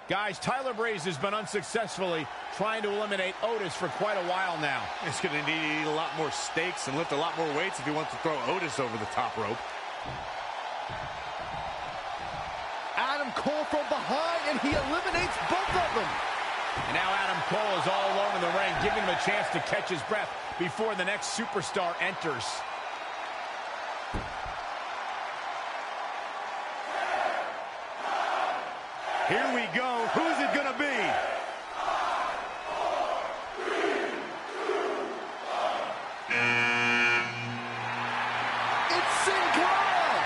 Guys, Tyler Breeze has been unsuccessfully trying to eliminate Otis for quite a while now. He's going to need to eat a lot more steaks and lift a lot more weights if he wants to throw Otis over the top rope. Adam Cole from behind, and he eliminates both of them. And now Adam Cole is all alone in the ring, giving him a chance to catch his breath before the next superstar enters. Here we go. Who's it going to be? It's Sin Cara!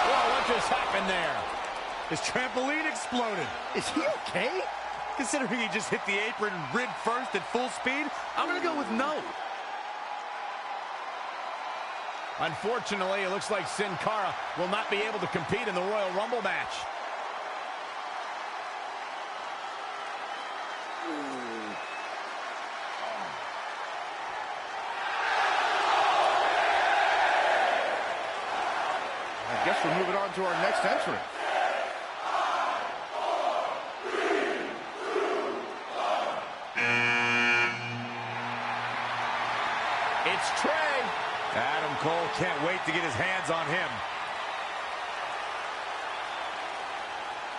Whoa, what just happened there? His trampoline exploded. Is he okay? Considering he just hit the apron rib first at full speed, I'm going to go with no. Unfortunately, it looks like Sin Cara will not be able to compete in the Royal Rumble match. I guess we're moving on to our next entrant. It's Trey. Adam Cole can't wait to get his hands on him.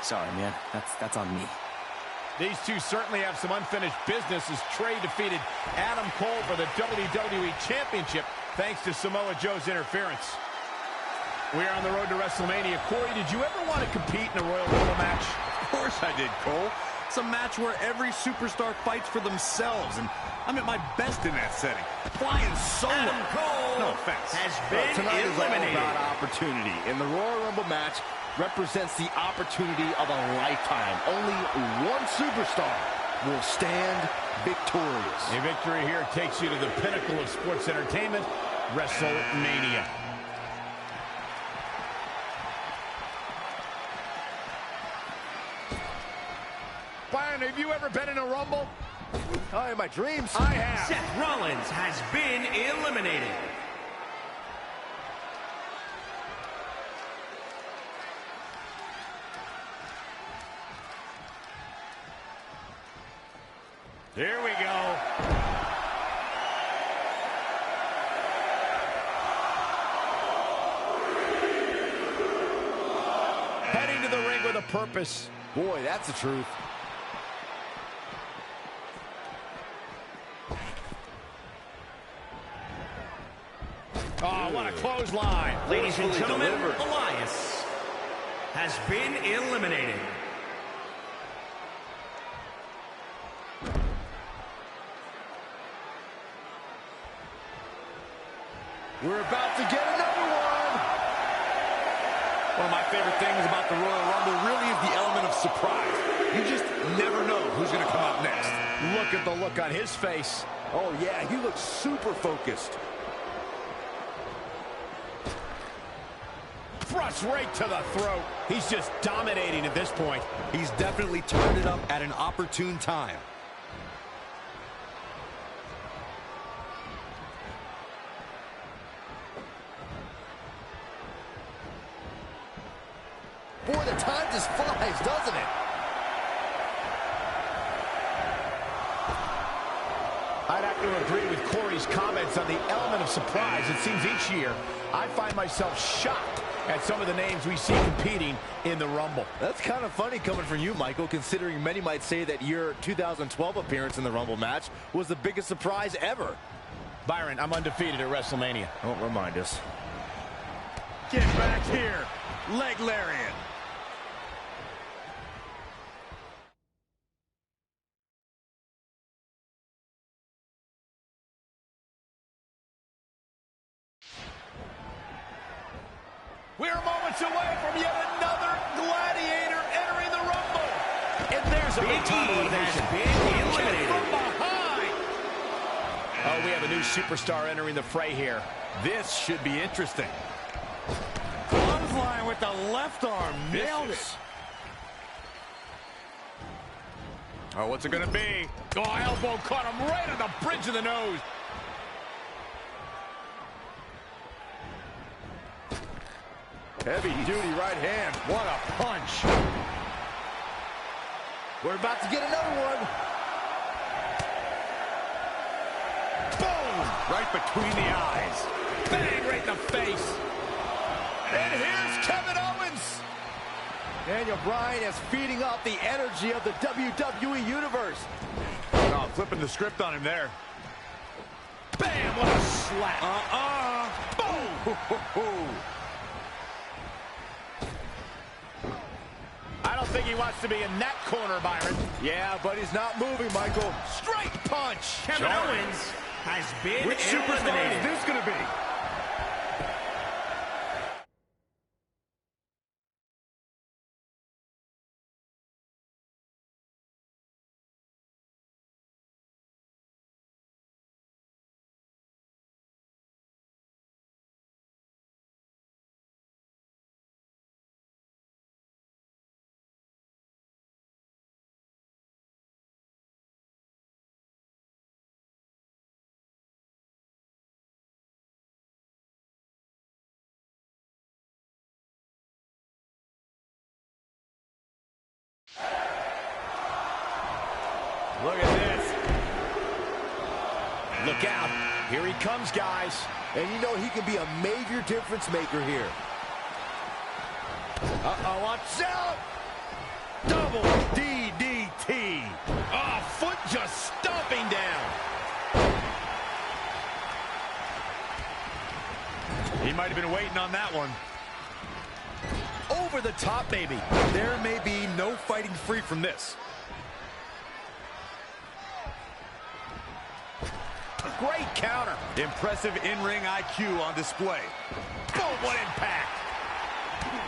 Sorry, man. That's on me. These two certainly have some unfinished business as Trey defeated Adam Cole for the WWE Championship thanks to Samoa Joe's interference. We are on the road to WrestleMania. Corey, did you ever want to compete in a Royal Rumble match? Of course I did, Cole. It's a match where every superstar fights for themselves, and I'm at my best in that setting. Flying solo. Adam Cole no offense. has been Tonight eliminated. is all about opportunity, and the Royal Rumble match represents the opportunity of a lifetime. Only one superstar will stand victorious. A victory here takes you to the pinnacle of sports entertainment, WrestleMania. Byron, have you ever been in a Rumble? Oh, in my dreams. I have. Seth Rollins has been eliminated. Here we go. Heading to the ring with a purpose. Boy, that's the truth. Oh, what a clothesline. Ladies and gentlemen, delivered. Elias has been eliminated. We're about to get another one. One of my favorite things about the Royal Rumble really is the element of surprise. You just never know who's going to come out next. Look at the look on his face. Oh, yeah, he looks super focused. Thrust right to the throat. He's just dominating at this point. He's definitely turned it up at an opportune time. Boy, the time just flies, doesn't it? I'd have to agree with Corey's comments on the element of surprise. It seems each year I find myself shocked at some of the names we see competing in the Rumble. That's kind of funny coming from you, Michael, considering many might say that your 2012 appearance in the Rumble match was the biggest surprise ever. Byron, I'm undefeated at WrestleMania. Don't remind us. Get back here. Leg lariat. We're moments away from yet another gladiator entering the Rumble. And there's a Big big E elimination. has been eliminated. From behind. Oh, we have a new superstar entering the fray here. This should be interesting. Clothesline with the left arm. Nailed it. Oh, what's it going to be? Oh, elbow caught him right on the bridge of the nose. Heavy-duty right hand. What a punch. We're about to get another one. Boom! Right between the eyes. Bang, right in the face. And here's Kevin Owens. Daniel Bryan is feeding off the energy of the WWE Universe. Oh, flipping the script on him there. Bam, what a slap. Boom! I don't think he wants to be in that corner, Byron. Yeah, but he's not moving, Michael. Straight punch. Kevin Owens has been Which superstar eliminated. is this going to be? Look at this. Look out. Here he comes, guys. And you know he can be a major difference maker here. Uh-oh, watch out! Double DDT. Oh, foot just stomping down. He might have been waiting on that one. Over the top, baby. There may be no fighting free from this. Great counter. Impressive in-ring IQ on display. Boom, what impact.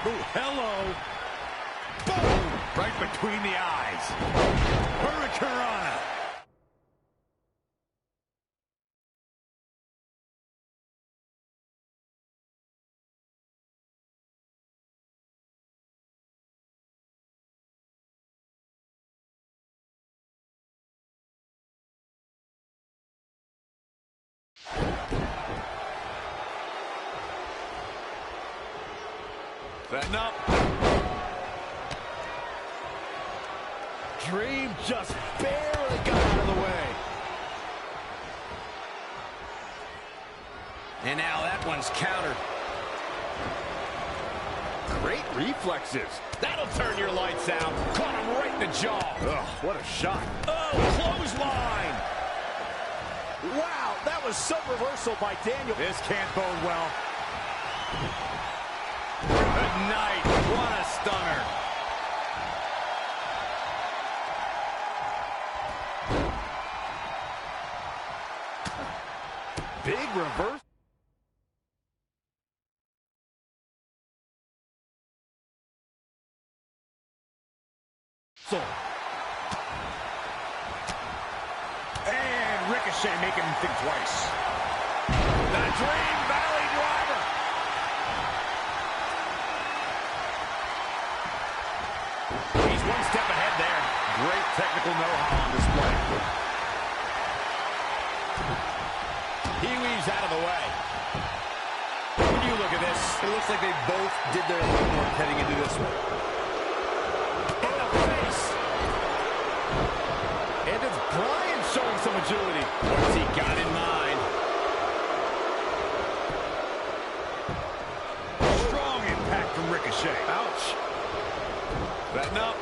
Ooh, hello. Boom! Right between the eyes. Hurricanrana. Setting up. Dream just barely got out of the way. And now that one's countered. Great reflexes. That'll turn your lights out. Caught him right in the jaw. Ugh, what a shot. Oh, clothesline. Wow, that was some reversal by Daniel. This can't bode well. Good night. What a stunner. Big reverse. And Ricochet making him think twice. The Dream Valley Driver. He's one step ahead there. Great technical know-how on display. He weaves out of the way. When you look at this, It looks like they both did their homework heading into this one. in the face. And it's Bryan showing some agility. What's he got in mind? Strong impact from Ricochet. Ouch. Setting up.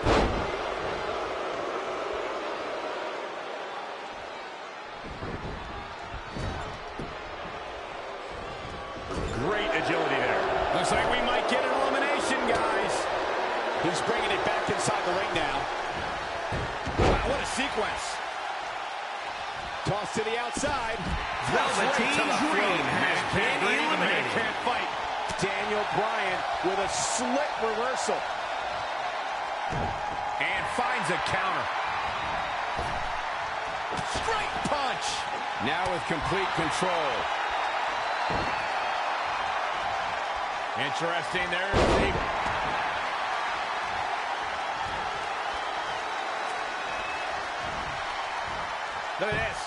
Great agility there. Looks like we might get an elimination, guys. He's bringing it back inside the ring now. Wow, what a sequence. Toss to the outside. Velveteen Dream has been eliminated. Can't fight. Daniel Bryan with a slick reversal. And finds a counter. Straight punch. Now with complete control. Interesting there. Look at this.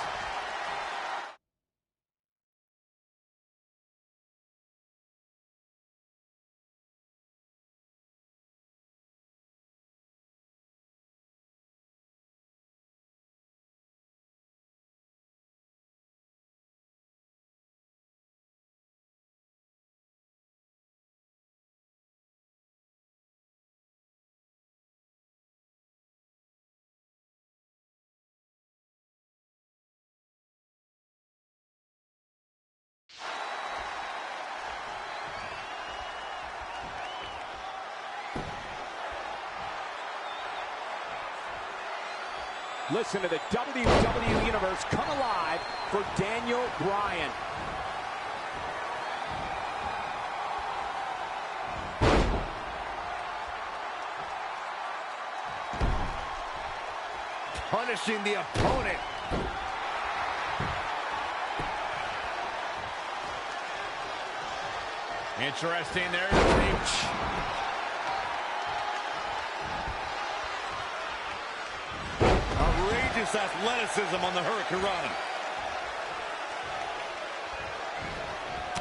Listen to the WWE Universe come alive for Daniel Bryan. Punishing the opponent. Interesting, there's the reach. Outrageous athleticism on the Hurricanrana.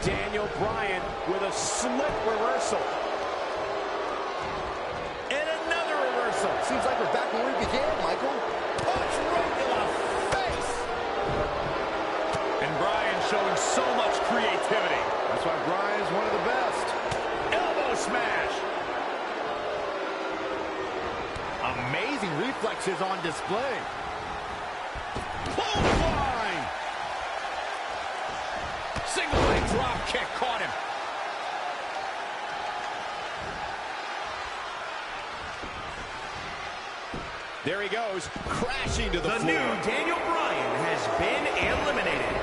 Daniel Bryan with a slick reversal. And another reversal. Seems like we're back where we began, Michael. Punch right to the face. And Bryan showing so much creativity. That's why Bryan's one of the best. Elbow smash. Amazing reflexes on display. Clothesline. Single leg drop kick caught him. There he goes, crashing to the floor. The new Daniel Bryan has been eliminated.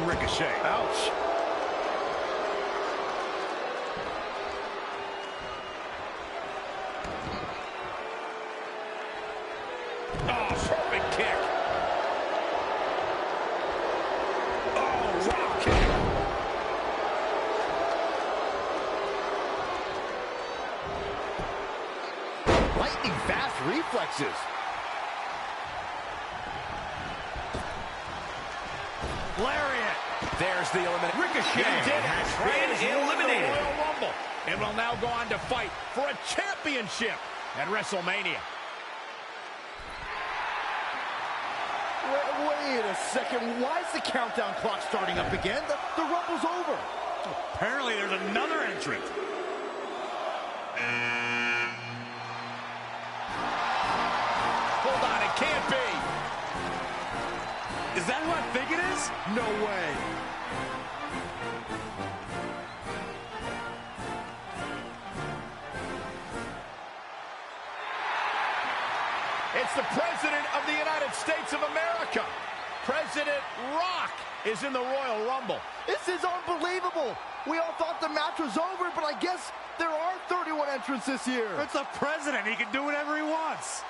Ricochet. Ouch. Oh, perfect kick. Oh, drop kick. Lightning fast reflexes. Lariat. There's the elimination. Ricochet has been eliminated. Royal Rumble, and will now go on to fight for a championship at WrestleMania. Wait a second. Why is the countdown clock starting up again? The Rumble's over. Apparently there's another entrant. Hold on, it can't be. Is that who I think it is? No way. It's the President of the United States of America. President Rock is in the Royal Rumble. This is unbelievable. We all thought the match was over, but I guess there are 31 entrants this year. It's the president. He can do whatever he wants.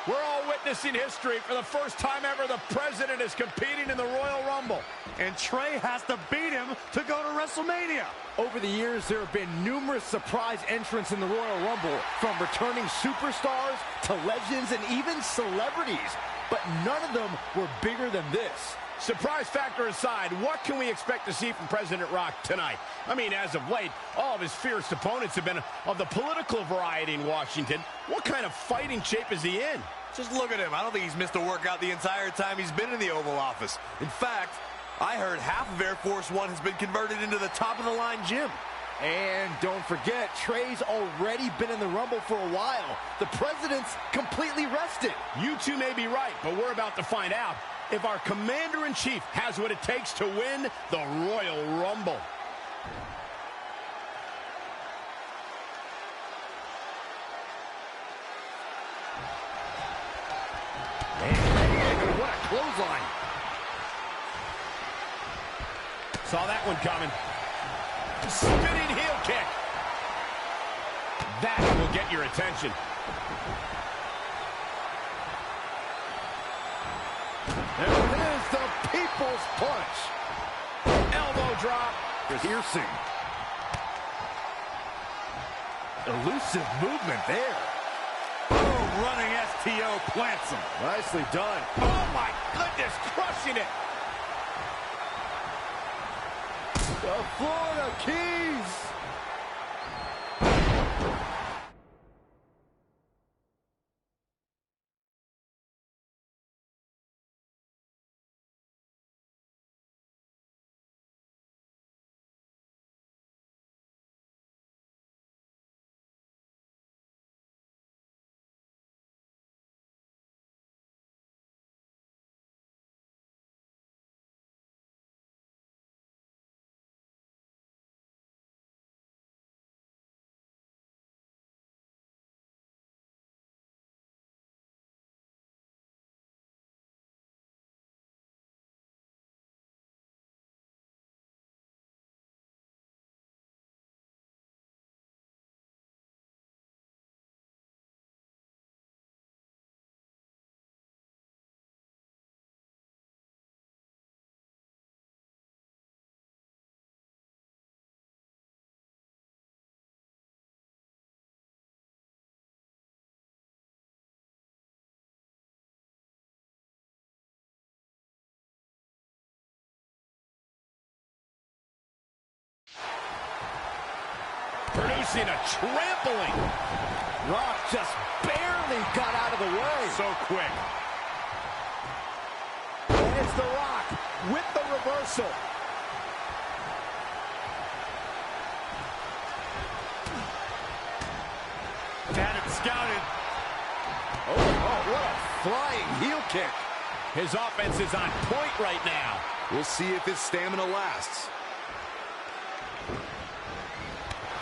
We're all witnessing history. For the first time ever, the President is competing in the Royal Rumble. And Trey has to beat him to go to WrestleMania. Over the years, there have been numerous surprise entrants in the Royal Rumble, from returning superstars to legends and even celebrities. But none of them were bigger than this. Surprise factor aside, what can we expect to see from President Rock tonight? I mean, as of late, all of his fierce opponents have been of the political variety in Washington. What kind of fighting shape is he in? Just look at him. I don't think he's missed a workout the entire time he's been in the Oval Office. In fact, I heard half of Air Force One has been converted into the top-of-the-line gym. And don't forget, Trey's already been in the Rumble for a while. The President's completely rested. You two may be right, but we're about to find out if our Commander-in-Chief has what it takes to win the Royal Rumble. And what a clothesline. Saw that one coming. Spinning heel kick. That will get your attention. And it is the People's Punch. Elbow drop. Piercing. Elusive movement there. Boom, running STO plants him. Nicely done. Oh my goodness, crushing it. The Florida Keys. Producing a trampling. Rock just barely got out of the way. So quick. And it's The Rock with the reversal. Had it scouted. Oh, what a flying heel kick. His offense is on point right now. We'll see if his stamina lasts.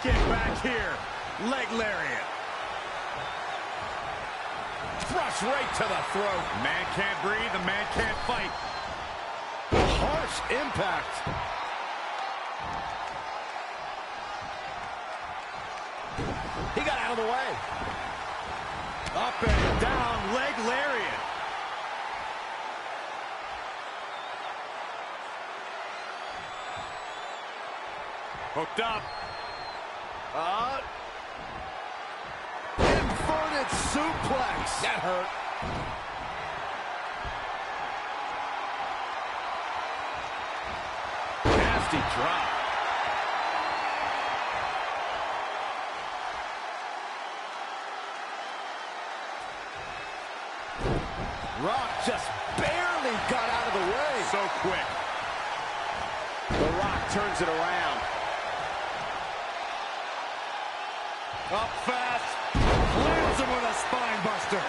Get back here. Leg lariat. Thrust right to the throat. Man can't breathe, the man can't fight. Harsh impact. He got out of the way. Up and down, leg lariat. Hooked up. Inverted suplex. That hurt. Nasty drop. Rock just barely got out of the way. So quick. The Rock turns it around. Up fast. Lands him with a spine buster.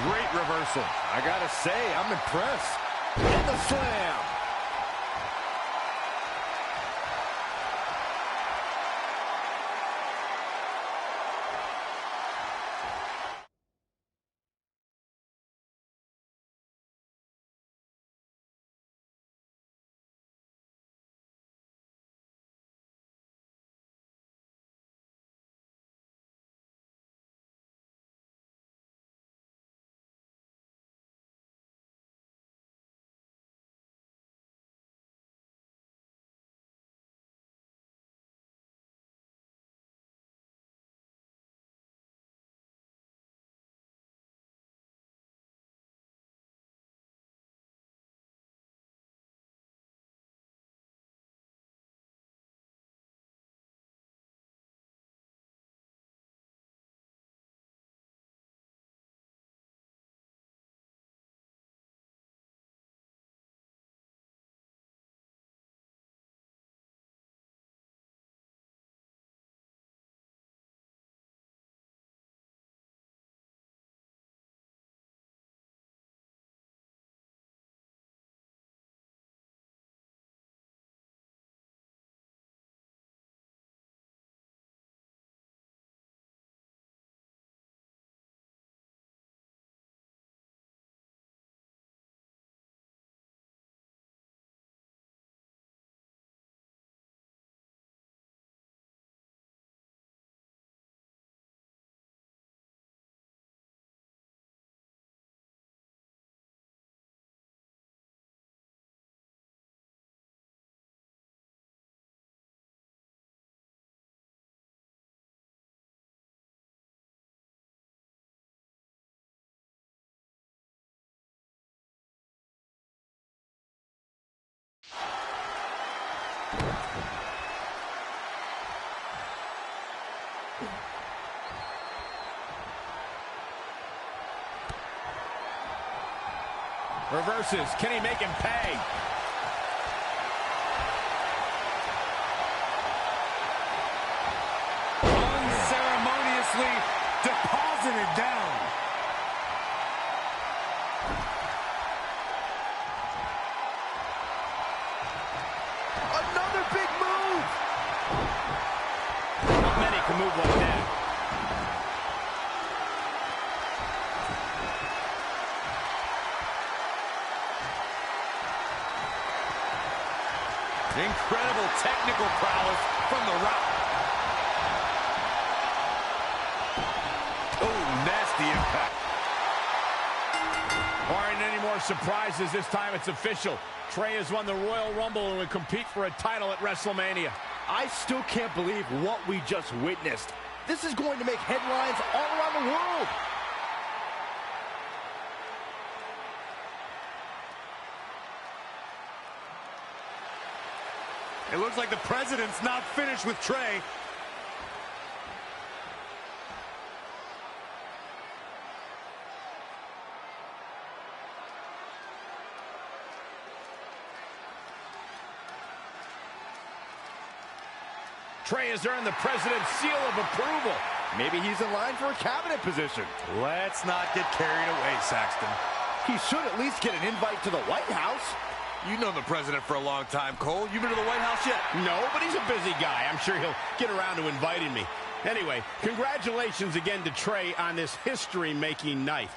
Great reversal. I gotta say, I'm impressed. And the slam. Reverses. Can he make him pay? Unceremoniously deposited down. Another big move. Not many can move like that. Incredible technical prowess from the Rock. Oh, nasty impact. Aren't any more surprises this time. It's official. Trey has won the Royal Rumble and will compete for a title at WrestleMania. I still can't believe what we just witnessed. This is going to make headlines all around the world. It looks like the president's not finished with Trey. Trey has earned the president's seal of approval. Maybe he's in line for a cabinet position. Let's not get carried away, Saxton. He should at least get an invite to the White House. You've known the president for a long time, Cole. You been to the White House yet? No, but he's a busy guy. I'm sure he'll get around to inviting me. Anyway, congratulations again to Trey on this history-making night.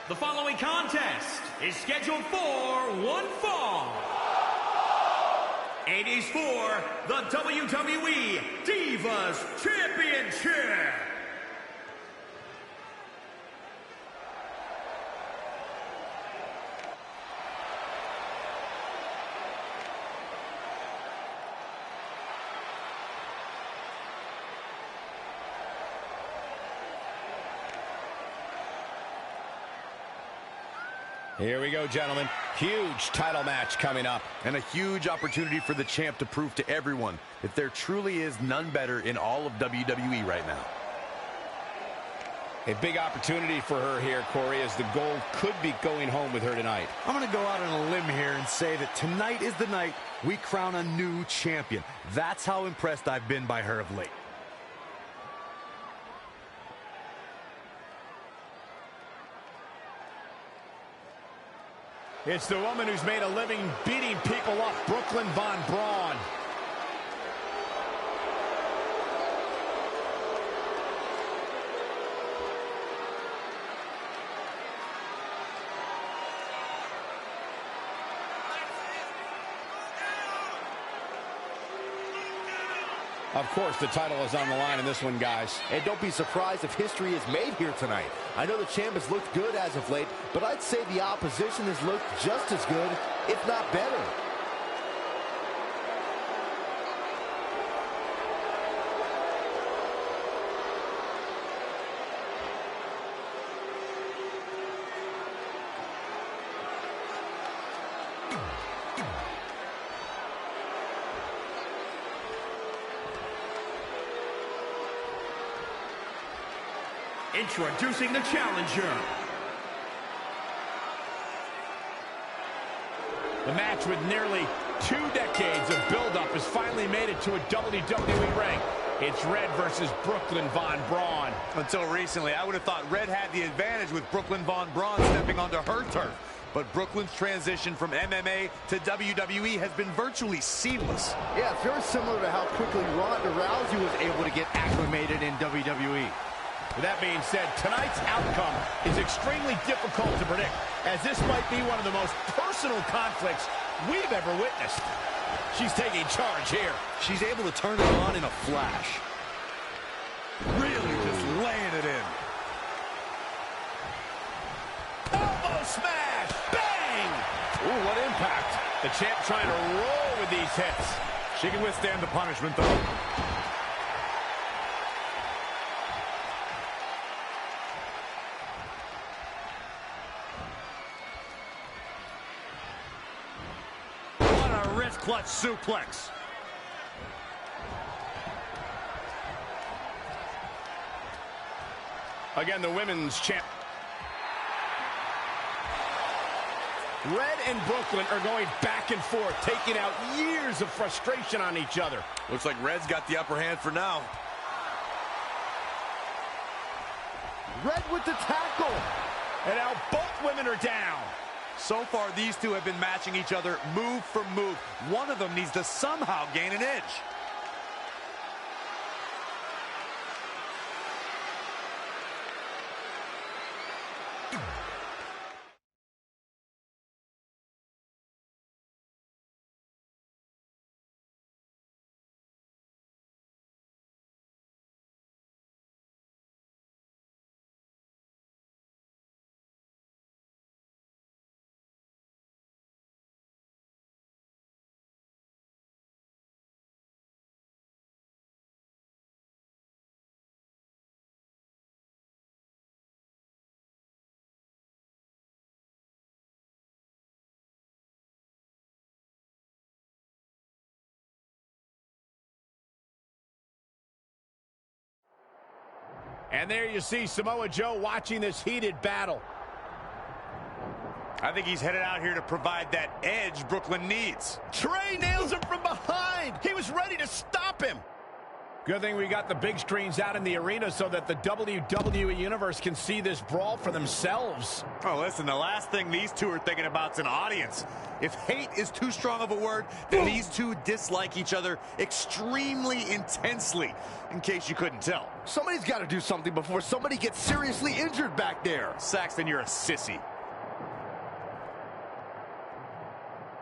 The following contest is scheduled for one fall. It is for the WWE Divas Championship. Here we go, gentlemen. Huge title match coming up. And a huge opportunity for the champ to prove to everyone that there truly is none better in all of WWE right now. A big opportunity for her here, Corey, as the gold could be going home with her tonight. I'm going to go out on a limb here and say that tonight is the night we crown a new champion. That's how impressed I've been by her of late. It's the woman who's made a living beating people up, Brooklyn Von Braun. Of course, the title is on the line in this one, guys. And don't be surprised if history is made here tonight. I know the champ has looked good as of late, but I'd say the opposition has looked just as good, if not better. Introducing the challenger. The match with nearly 2 decades of build-up has finally made it to a WWE ring. It's Red versus Brooklyn Von Braun. Until recently, I would have thought Red had the advantage with Brooklyn Von Braun stepping onto her turf. But Brooklyn's transition from MMA to WWE has been virtually seamless. Yeah, it's very similar to how quickly Ronda Rousey was able to get acclimated in WWE. With that being said, tonight's outcome is extremely difficult to predict, as this might be one of the most personal conflicts we've ever witnessed. She's taking charge here. She's able to turn it on in a flash. Really just laying it in. Elbow smash! Bang! Ooh, what impact. The champ trying to roll with these hits. She can withstand the punishment, though. Clutch suplex. Again, the women's champ. Red and Brooklyn are going back and forth, taking out years of frustration on each other. Looks like Red's got the upper hand for now. Red with the tackle. And now both women are down. So far, these two have been matching each other move for move. One of them needs to somehow gain an edge. And there you see Samoa Joe watching this heated battle. I think he's headed out here to provide that edge Brooklyn needs. Trey nails him from behind. He was ready to stop him. Good thing we got the big screens out in the arena so that the WWE Universe can see this brawl for themselves. Oh, listen, the last thing these two are thinking about is an audience. If hate is too strong of a word, then these two dislike each other extremely intensely, in case you couldn't tell. Somebody's got to do something before somebody gets seriously injured back there. Saxton, you're a sissy.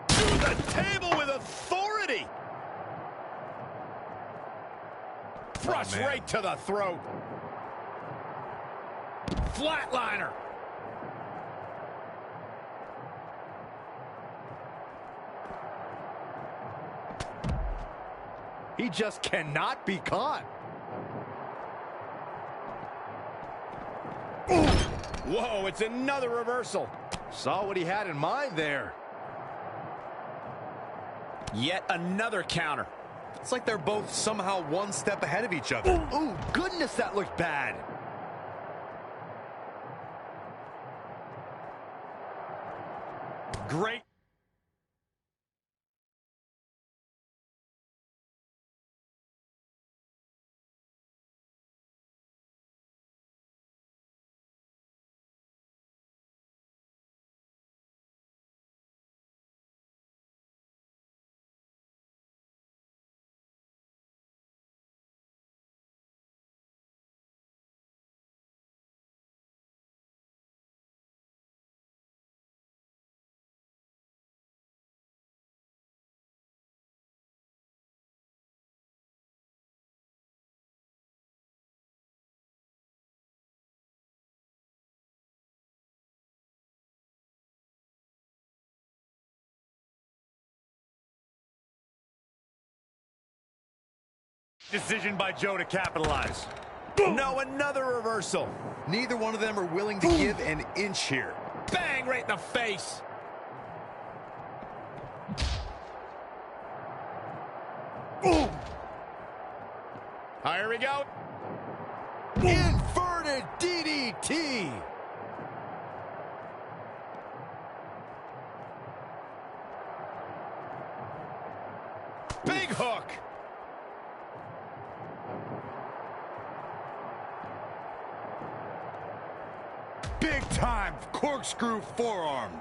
To the table with authority. Thrust right to the throat. Flatliner. He just cannot be caught. Ooh. Whoa, it's another reversal. Saw what he had in mind there. Yet another counter. It's like they're both somehow one step ahead of each other. Ooh, goodness, that looked bad. Great. Decision by Joe to capitalize. No, another reversal. Neither one of them are willing to give an inch here. Bang, right in the face. Here we go. Inverted DDT. Big hook. Big time corkscrew forearm.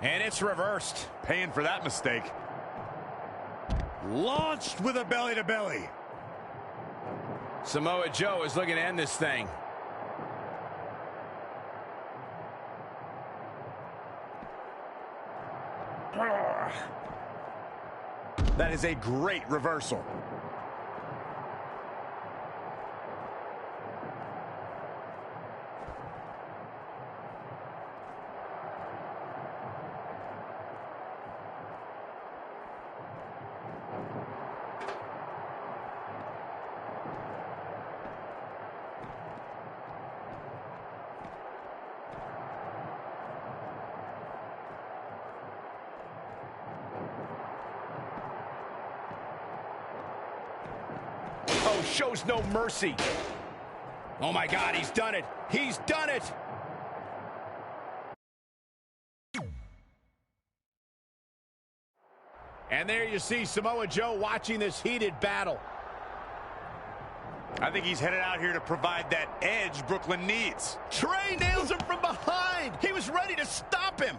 And it's reversed. Paying for that mistake. Launched with a belly-to-belly. Samoa Joe is looking to end this thing. That is a great reversal. Oh, shows no mercy. Oh, my God, he's done it. He's done it. And there you see Samoa Joe watching this heated battle. I think he's headed out here to provide that edge Brooklyn needs. Trey nails him from behind. He was ready to stop him.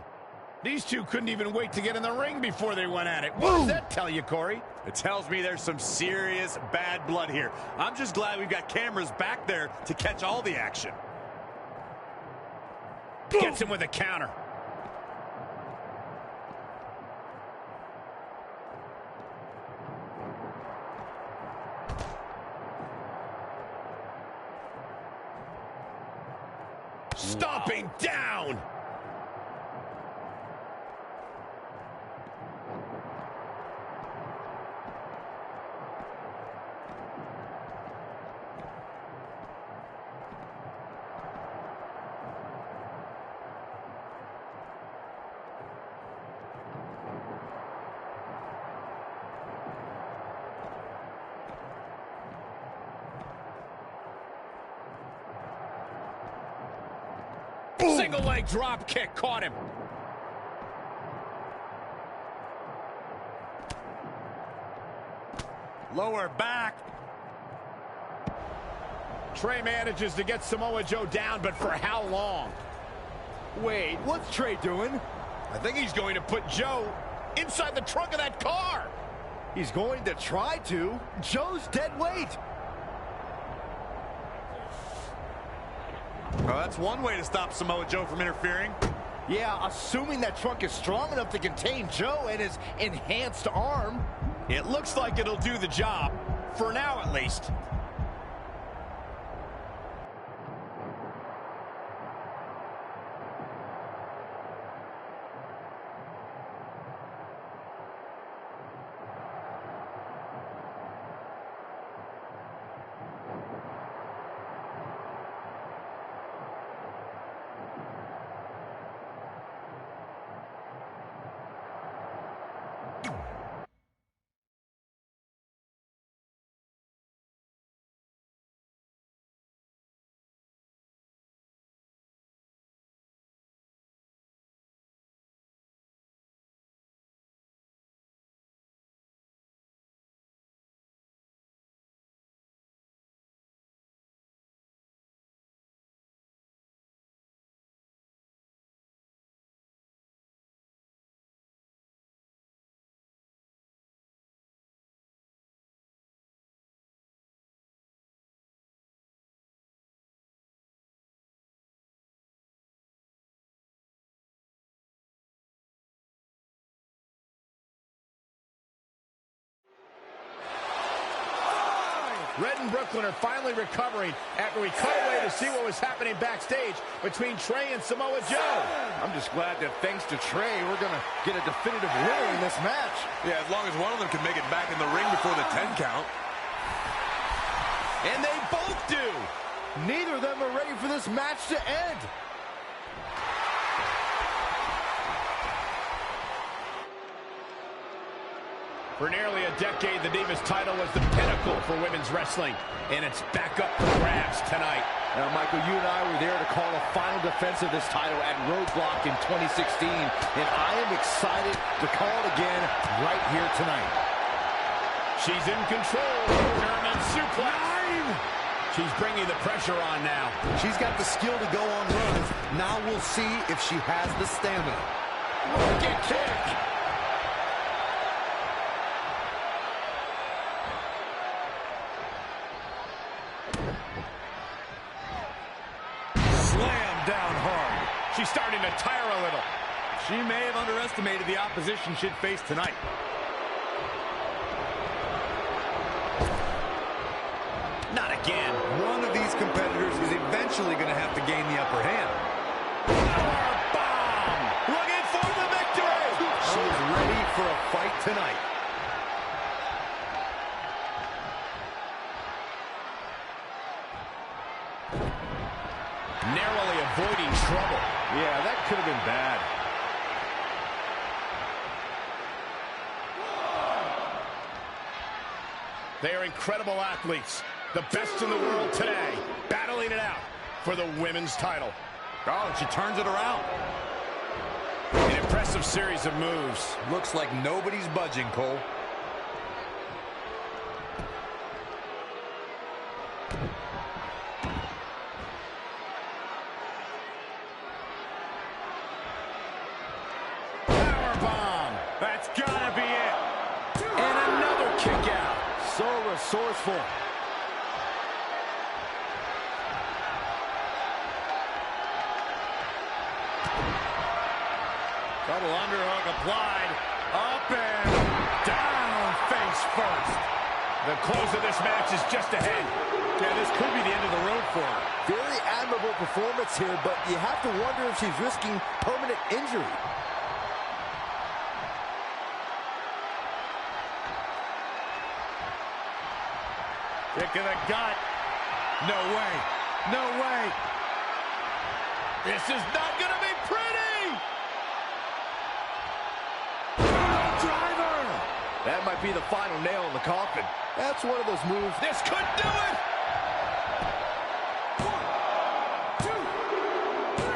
These two couldn't even wait to get in the ring before they went at it. What does that tell you, Corey? It tells me there's some serious bad blood here. I'm just glad we've got cameras back there to catch all the action. Gets him with a counter. Stomping down. Single leg drop kick caught him. Lower back. Trey manages to get Samoa Joe down, but for how long? Wait, what's Trey doing? I think he's going to put Joe inside the trunk of that car. He's going to try to. Joe's dead weight. Well, that's one way to stop Samoa Joe from interfering. Yeah, assuming that trunk is strong enough to contain Joe and his enhanced arm. It looks like it'll do the job, for now at least. Red and Brooklyn are finally recovering after we cut away to see what was happening backstage between Trey and Samoa Joe. I'm just glad that thanks to Trey, we're going to get a definitive winner in this match. Yeah, as long as one of them can make it back in the ring before the 10 count. And they both do. Neither of them are ready for this match to end. For nearly a decade, the Divas title was the pinnacle for women's wrestling, and it's back up for grabs tonight. Now, Michael, you and I were there to call a final defense of this title at Roadblock in 2016, and I am excited to call it again right here tonight. She's in control. German suplex. She's bringing the pressure on now. She's got the skill to go on runs. Now we'll see if she has the stamina. Get kick. Down hard. She's starting to tire a little. She may have underestimated the opposition she'd face tonight. Not again. One of these competitors is eventually going to have to gain the upper hand. Power bomb! Looking for the victory! She is ready for a fight tonight. Narrowly avoiding trouble. Yeah, that could have been bad. They are incredible athletes. The best in the world today. Battling it out for the women's title. Oh, and she turns it around. An impressive series of moves. Looks like nobody's budging, Cole. That's gotta be it. And another kick out. So resourceful. Double underhook applied. Up and down face first. The close of this match is just ahead. Yeah, this could be the end of the road for her. Very admirable performance here, but you have to wonder if she's risking permanent injury. Kick in the gut. No way. No way. This is not going to be pretty. Driver. That might be the final nail in the coffin. That's one of those moves. This could do it. 1, 2, 3.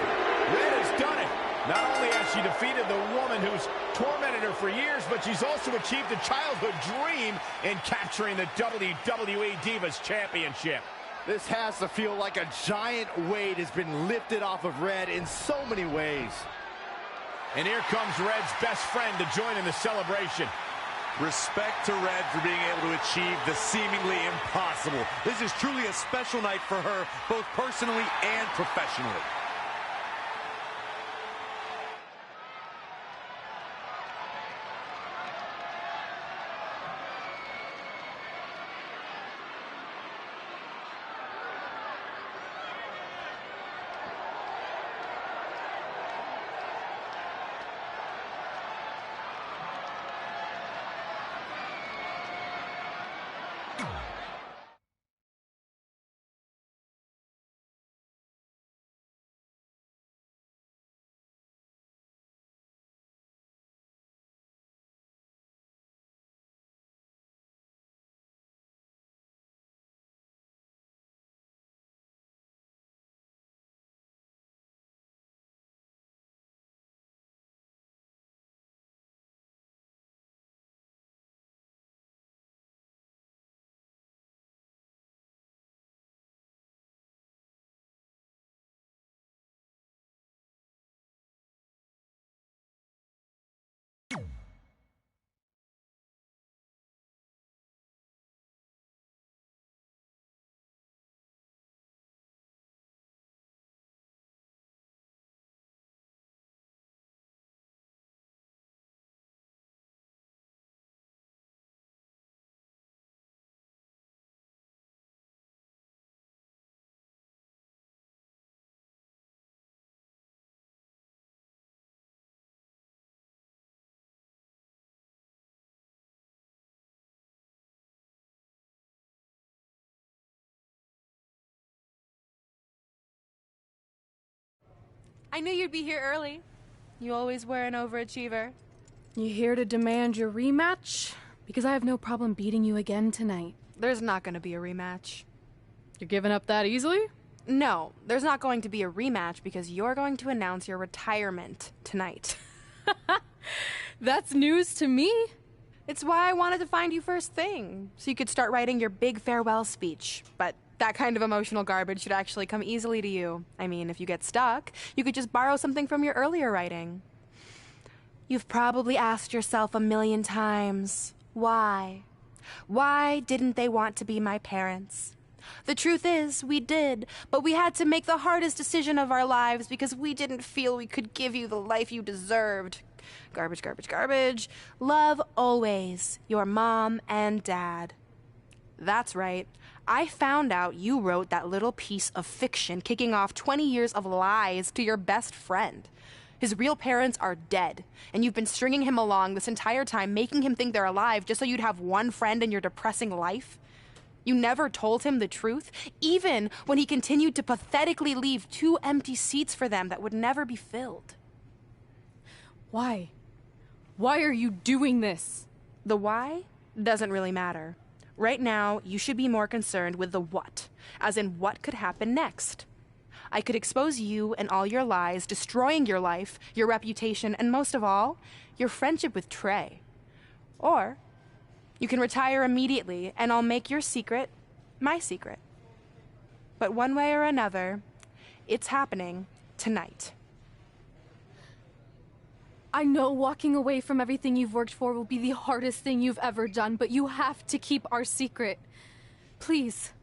Red has done it. Not only has she defeated the woman who's tormented her for years, but she's also achieved a childhood dream in capturing the WWE Divas Championship. This has to feel like a giant weight has been lifted off of Red in so many ways. And here comes Red's best friend to join in the celebration. Respect to Red for being able to achieve the seemingly impossible. This is truly a special night for her, both personally and professionally. I knew you'd be here early. You always were an overachiever. You here to demand your rematch? Because I have no problem beating you again tonight. There's not going to be a rematch. You're giving up that easily? No, there's not going to be a rematch because you're going to announce your retirement tonight. That's news to me. It's why I wanted to find you first thing, so you could start writing your big farewell speech. But that kind of emotional garbage should actually come easily to you. I mean, if you get stuck, you could just borrow something from your earlier writing. You've probably asked yourself a million times, why? Why didn't they want to be my parents? The truth is, we did, but we had to make the hardest decision of our lives because we didn't feel we could give you the life you deserved. Garbage, garbage, garbage. Love always, your mom and dad. That's right. I found out you wrote that little piece of fiction kicking off 20 years of lies to your best friend. His real parents are dead, and you've been stringing him along this entire time, making him think they're alive just so you'd have one friend in your depressing life. You never told him the truth, even when he continued to pathetically leave 2 empty seats for them that would never be filled. Why? Why are you doing this? The why doesn't really matter. Right now, you should be more concerned with the what, as in what could happen next. I could expose you and all your lies, destroying your life, your reputation, and most of all, your friendship with Trey. Or you can retire immediately, and I'll make your secret my secret. But one way or another, it's happening tonight. I know walking away from everything you've worked for will be the hardest thing you've ever done, but you have to keep our secret. Please.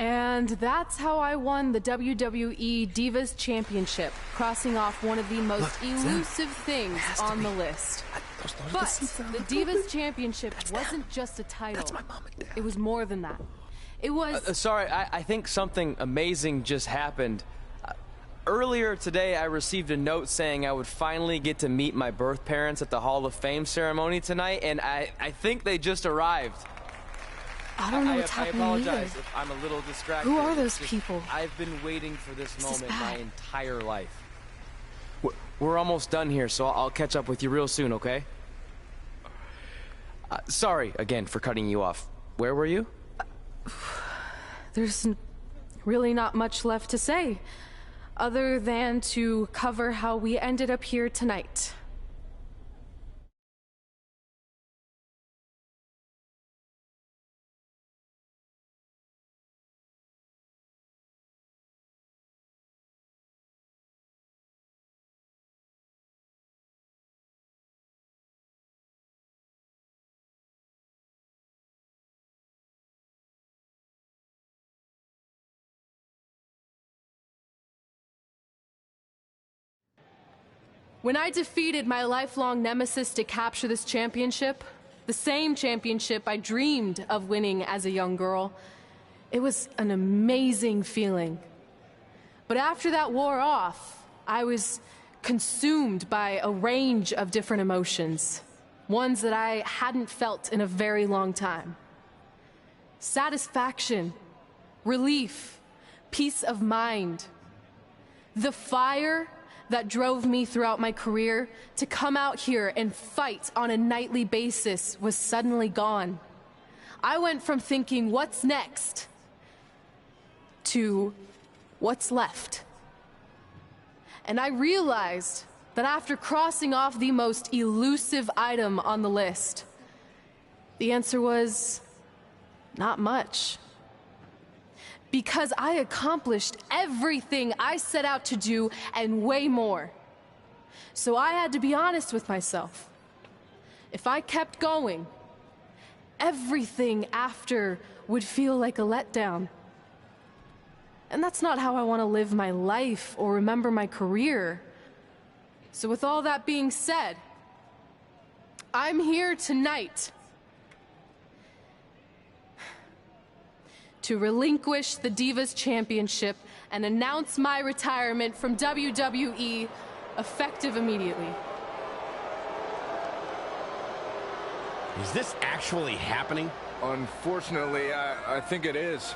And that's how I won the WWE Divas Championship, crossing off one of the most elusive things on the list. But the Divas Championship wasn't just a title. That's my mom and dad. It was more than that. It was... Sorry, I think something amazing just happened. Earlier today, I received a note saying I would finally get to meet my birth parents at the Hall of Fame ceremony tonight, and I think they just arrived. I don't know what's happening I apologize either. if I'm a little distracted. Who are those people? I've been waiting for this moment bad. my entire life. We're almost done here, so I'll catch up with you real soon, okay? Sorry, again, for cutting you off. Where were you? There's really not much left to say, other than to cover how we ended up here tonight. When I defeated my lifelong nemesis to capture this championship, the same championship I dreamed of winning as a young girl, it was an amazing feeling. But after that wore off, I was consumed by a range of different emotions, ones that I hadn't felt in a very long time. Satisfaction, relief, peace of mind. The fire that drove me throughout my career to come out here and fight on a nightly basis was suddenly gone. I went from thinking, what's next, to what's left. And I realized that after crossing off the most elusive item on the list, the answer was not much. Because I accomplished everything I set out to do and way more. So I had to be honest with myself. If I kept going, everything after would feel like a letdown. And that's not how I want to live my life or remember my career. So with all that being said, I'm here tonight to relinquish the Divas Championship and announce my retirement from WWE, effective immediately. Is this actually happening? Unfortunately, I think it is.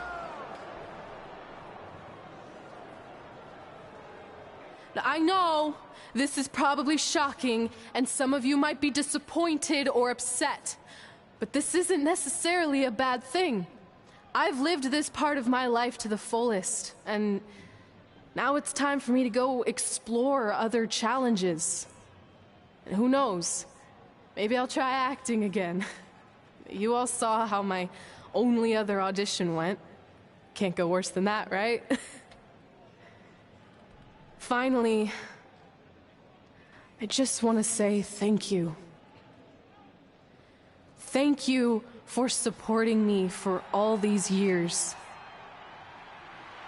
Now, I know this is probably shocking, and some of you might be disappointed or upset, but this isn't necessarily a bad thing. I've lived this part of my life to the fullest, and now it's time for me to go explore other challenges. And who knows? Maybe I'll try acting again. You all saw how my only other audition went. Can't go worse than that, right? Finally, I just want to say thank you. Thank you for supporting me for all these years.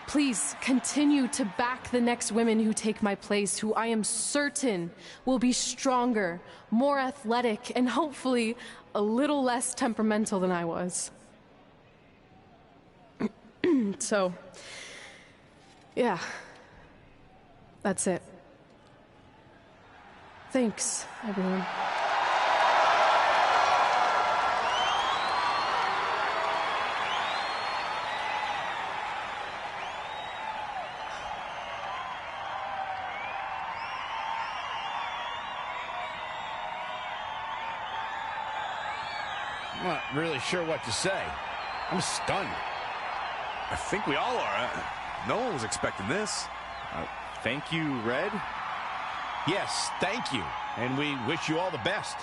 Please continue to back the next women who take my place, who I am certain will be stronger, more athletic, and hopefully a little less temperamental than I was. So, yeah, that's it. Thanks, everyone. I'm not really sure what to say. I'm stunned. I think we all are. No one was expecting this. Thank you, Red. Yes, thank you. And we wish you all the best.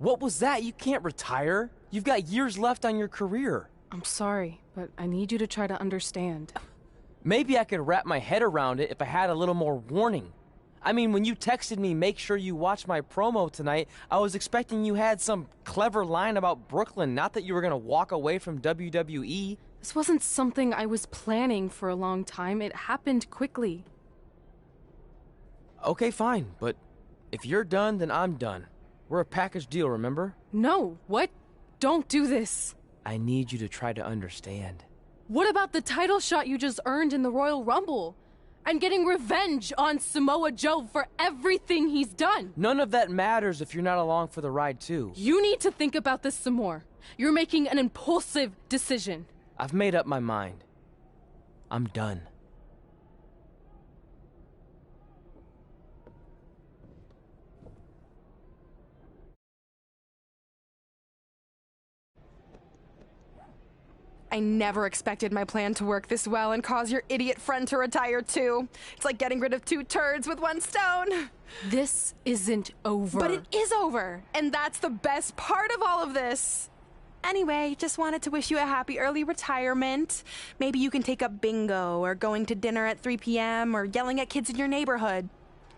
What was that? You can't retire. You've got years left on your career. I'm sorry, but I need you to try to understand. Maybe I could wrap my head around it if I had a little more warning. I mean, when you texted me, make sure you watch my promo tonight, I was expecting you had some clever line about Brooklyn, not that you were going to walk away from WWE. This wasn't something I was planning for a long time. It happened quickly. Okay, fine, but if you're done, then I'm done. We're a package deal, remember? No, what? Don't do this. I need you to try to understand. What about the title shot you just earned in the Royal Rumble? And getting revenge on Samoa Joe for everything he's done? None of that matters if you're not along for the ride, too. You need to think about this some more. You're making an impulsive decision. I've made up my mind. I'm done. I never expected my plan to work this well and cause your idiot friend to retire too. It's like getting rid of 2 turds with 1 stone. This isn't over. But it is over, and that's the best part of all of this. Anyway, just wanted to wish you a happy early retirement. Maybe you can take up bingo or going to dinner at 3 p.m. or yelling at kids in your neighborhood.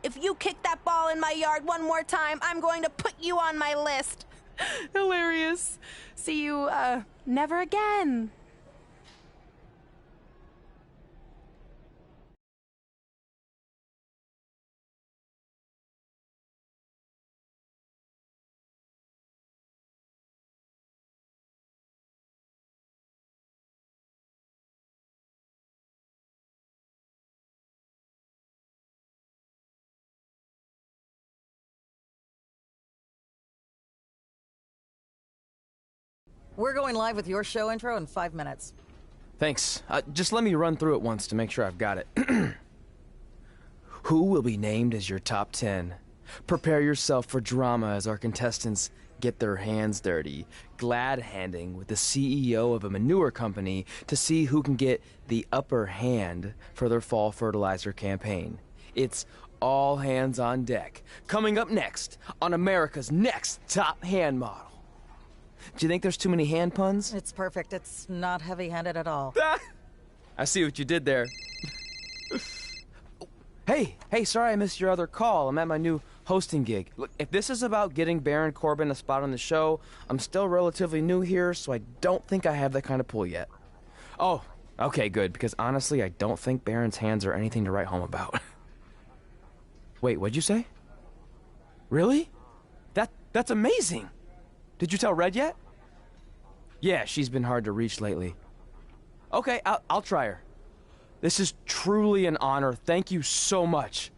If you kick that ball in my yard one more time, I'm going to put you on my list. Hilarious. See you, never again. We're going live with your show intro in 5 minutes. Thanks. Just let me run through it once to make sure I've got it. Who will be named as your top 10? Prepare yourself for drama as our contestants get their hands dirty, glad-handing with the CEO of a manure company to see who can get the upper hand for their fall fertilizer campaign. It's all hands on deck. Coming up next on America's Next Top Hand Model. Do you think there's too many hand puns? It's perfect. It's not heavy-handed at all. I see what you did there. Hey, sorry I missed your other call. I'm at my new hosting gig. Look, if this is about getting Baron Corbin a spot on the show, I'm still relatively new here, so I don't think I have that kind of pull yet. Oh, okay, good, because honestly, I don't think Baron's hands are anything to write home about. Wait, what'd you say? Really? That's amazing! Did you tell Red yet? Yeah, she's been hard to reach lately. Okay, I'll try her. This is truly an honor. Thank you so much.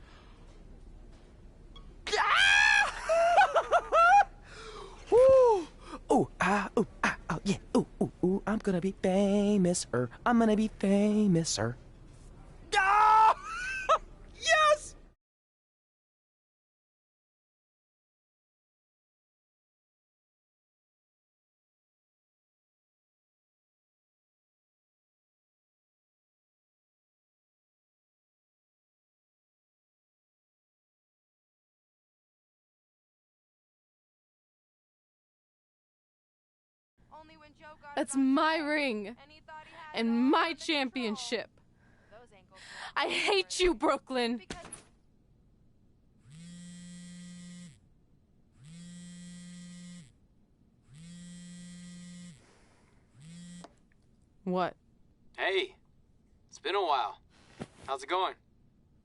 Ooh, yeah. Ooh, I'm gonna be famous, I'm gonna be famous, Ah! Yes! That's my ring. And my championship. I hate you, Brooklyn. What? Hey, it's been a while. How's it going?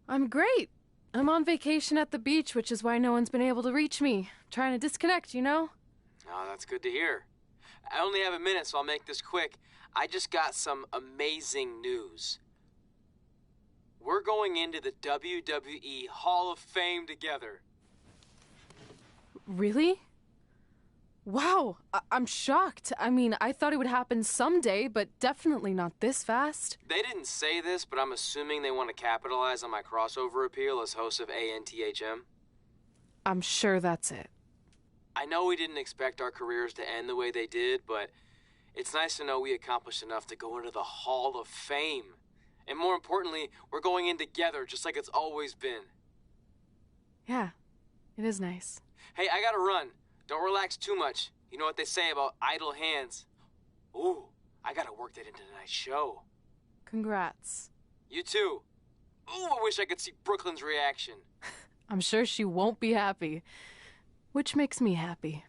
I'm great. I'm on vacation at the beach, which is why no one's been able to reach me. Trying to disconnect, you know? Oh, that's good to hear. I only have a minute, so I'll make this quick. I just got some amazing news. We're going into the WWE Hall of Fame together. Really? Wow, I'm shocked. I mean, I thought it would happen someday, but definitely not this fast. They didn't say this, but I'm assuming they want to capitalize on my crossover appeal as host of ANTHM. I'm sure that's it. I know we didn't expect our careers to end the way they did, but it's nice to know we accomplished enough to go into the Hall of Fame. And more importantly, we're going in together, just like it's always been. Yeah, it is nice. Hey, I gotta run. Don't relax too much. You know what they say about idle hands. Ooh, I gotta work that into tonight's show. Congrats. You too. Ooh, I wish I could see Brooklyn's reaction. I'm sure she won't be happy. Which makes me happy.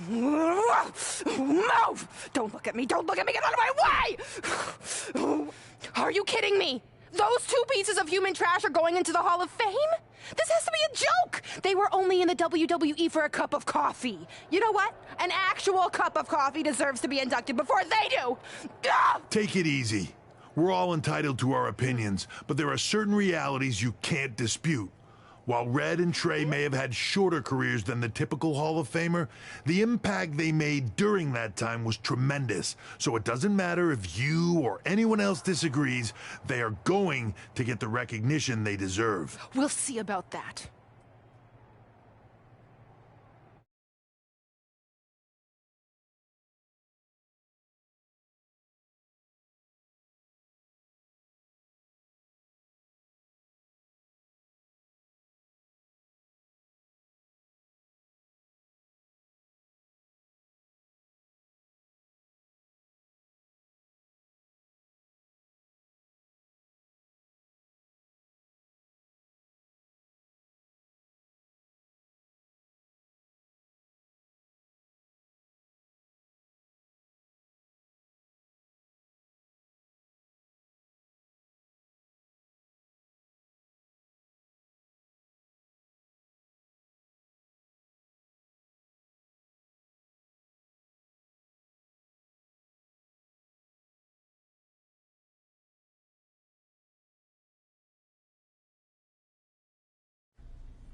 Move! Don't look at me! Don't look at me! Get out of my way! Are you kidding me? Those two pieces of human trash are going into the Hall of Fame? This has to be a joke! They were only in the WWE for a cup of coffee. You know what? An actual cup of coffee deserves to be inducted before they do! Take it easy. We're all entitled to our opinions, but there are certain realities you can't dispute. While Red and Trey may have had shorter careers than the typical Hall of Famer, the impact they made during that time was tremendous. So it doesn't matter if you or anyone else disagrees, they are going to get the recognition they deserve. We'll see about that.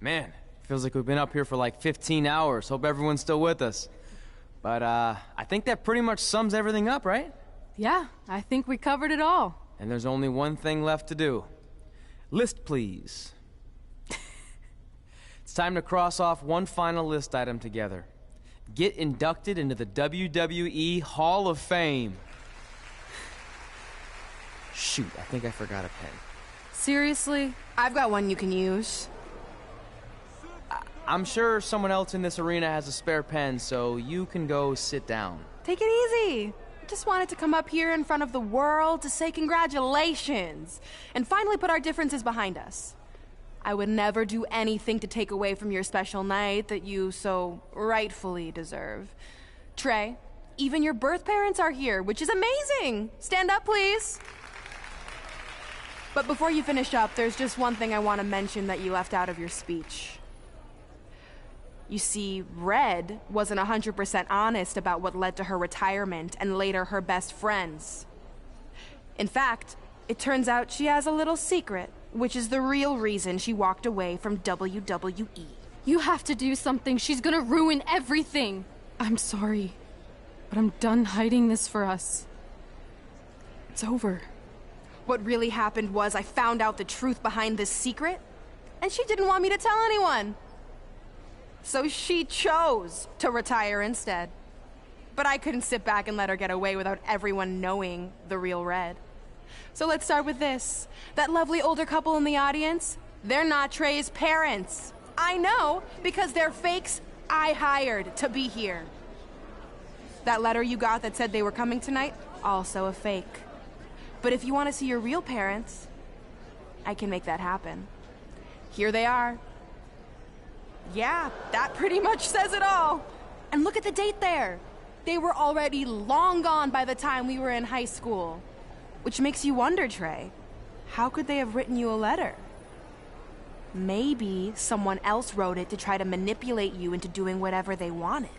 Man, feels like we've been up here for like 15 hours. Hope everyone's still with us. But, I think that pretty much sums everything up, right? Yeah, I think we covered it all. And there's only one thing left to do. List, please. It's time to cross off one final list item together. Get inducted into the WWE Hall of Fame. Shoot, I think I forgot a pen. Seriously? I've got one you can use. I'm sure someone else in this arena has a spare pen, so you can go sit down. Take it easy. I just wanted to come up here in front of the world to say congratulations and finally put our differences behind us. I would never do anything to take away from your special night that you so rightfully deserve. Trey, even your birth parents are here, which is amazing. Stand up, please. But before you finish up, there's just one thing I want to mention that you left out of your speech. You see, Red wasn't 100% honest about what led to her retirement and later her best friends. In fact, it turns out she has a little secret, which is the real reason she walked away from WWE. You have to do something. She's gonna ruin everything. I'm sorry, but I'm done hiding this for us. It's over. What really happened was I found out the truth behind this secret, and she didn't want me to tell anyone. So she chose to retire instead. But I couldn't sit back and let her get away without everyone knowing the real Red. So let's start with this. That lovely older couple in the audience, they're not Trey's parents. I know, because they're fakes I hired to be here. That letter you got that said they were coming tonight, also a fake. But if you want to see your real parents, I can make that happen. Here they are. Yeah, that pretty much says it all. And look at the date there. They were already long gone by the time we were in high school. Which makes you wonder, Trey, how could they have written you a letter? Maybe someone else wrote it to try to manipulate you into doing whatever they wanted.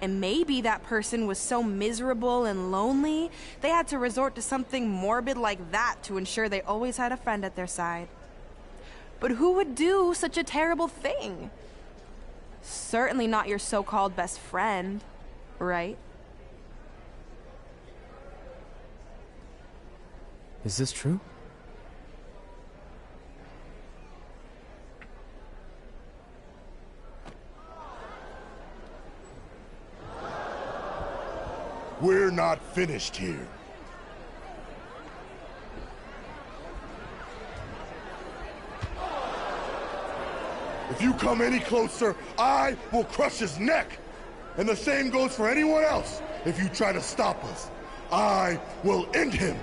And maybe that person was so miserable and lonely, they had to resort to something morbid like that to ensure they always had a friend at their side. But who would do such a terrible thing? Certainly not your so-called best friend, right? Is this true? We're not finished here. If you come any closer, I will crush his neck. And the same goes for anyone else. If you try to stop us, I will end him.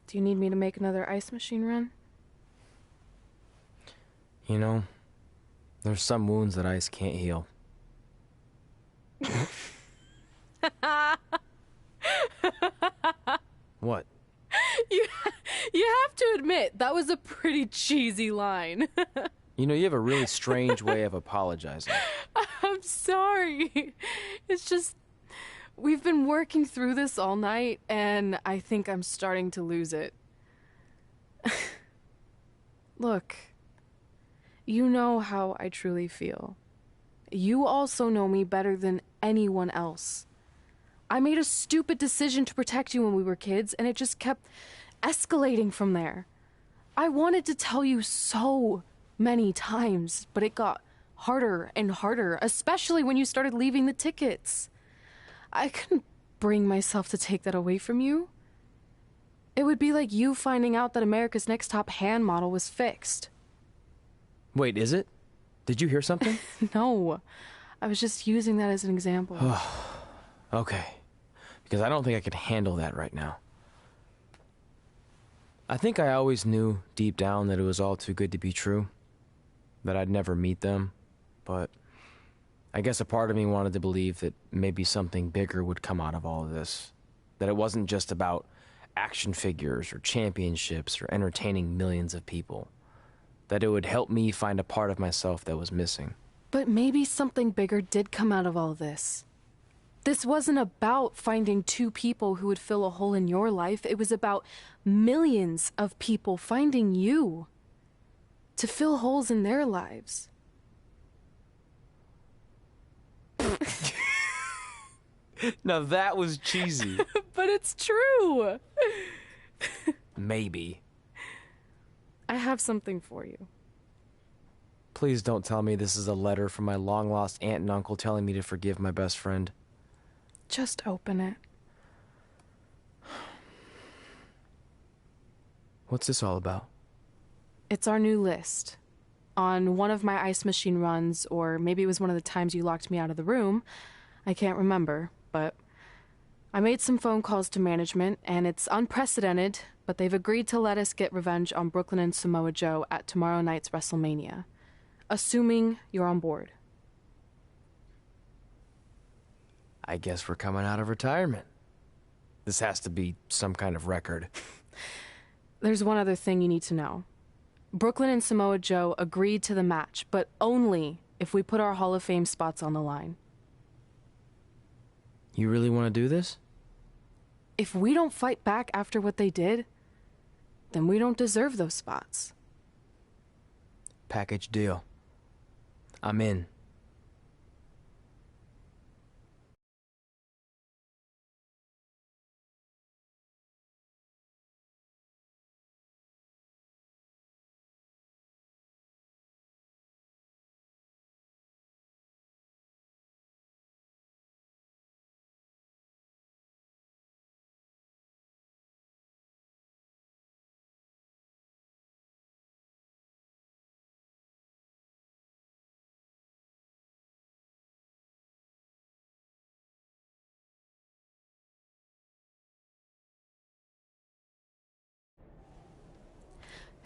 Do you need me to make another ice machine run? You know, there's some wounds that ice can't heal. What? You have to admit, that was a pretty cheesy line. You know, you have a really strange way of apologizing. I'm sorry. It's just, we've been working through this all night, and I think I'm starting to lose it. Look, you know how I truly feel. You also know me better than anyone else. I made a stupid decision to protect you when we were kids, and it just kept escalating from there. I wanted to tell you so many times, but it got harder and harder, especially when you started leaving the tickets. I couldn't bring myself to take that away from you. It would be like you finding out that America's Next Top hand model was fixed. Wait, is it? Did you hear something? No, I was just using that as an example. Okay, because I don't think I could handle that right now. I think I always knew deep down that it was all too good to be true, that I'd never meet them, but I guess a part of me wanted to believe that maybe something bigger would come out of all of this. That it wasn't just about action figures or championships or entertaining millions of people. That it would help me find a part of myself that was missing. But maybe something bigger did come out of all this. This wasn't about finding two people who would fill a hole in your life. It was about millions of people finding you to fill holes in their lives. Now that was cheesy. But it's true. Maybe. I have something for you. Please don't tell me this is a letter from my long-lost aunt and uncle telling me to forgive my best friend. Just open it. What's this all about? It's our new list. On one of my ice machine runs, or maybe it was one of the times you locked me out of the room, I can't remember, but I made some phone calls to management, and it's unprecedented, but they've agreed to let us get revenge on Brooklyn and Samoa Joe at tomorrow night's WrestleMania. Assuming you're on board. I guess we're coming out of retirement. This has to be some kind of record. There's one other thing you need to know. Brooklyn and Samoa Joe agreed to the match, but only if we put our Hall of Fame spots on the line. You really want to do this? If we don't fight back after what they did, then we don't deserve those spots. Package deal. I'm in.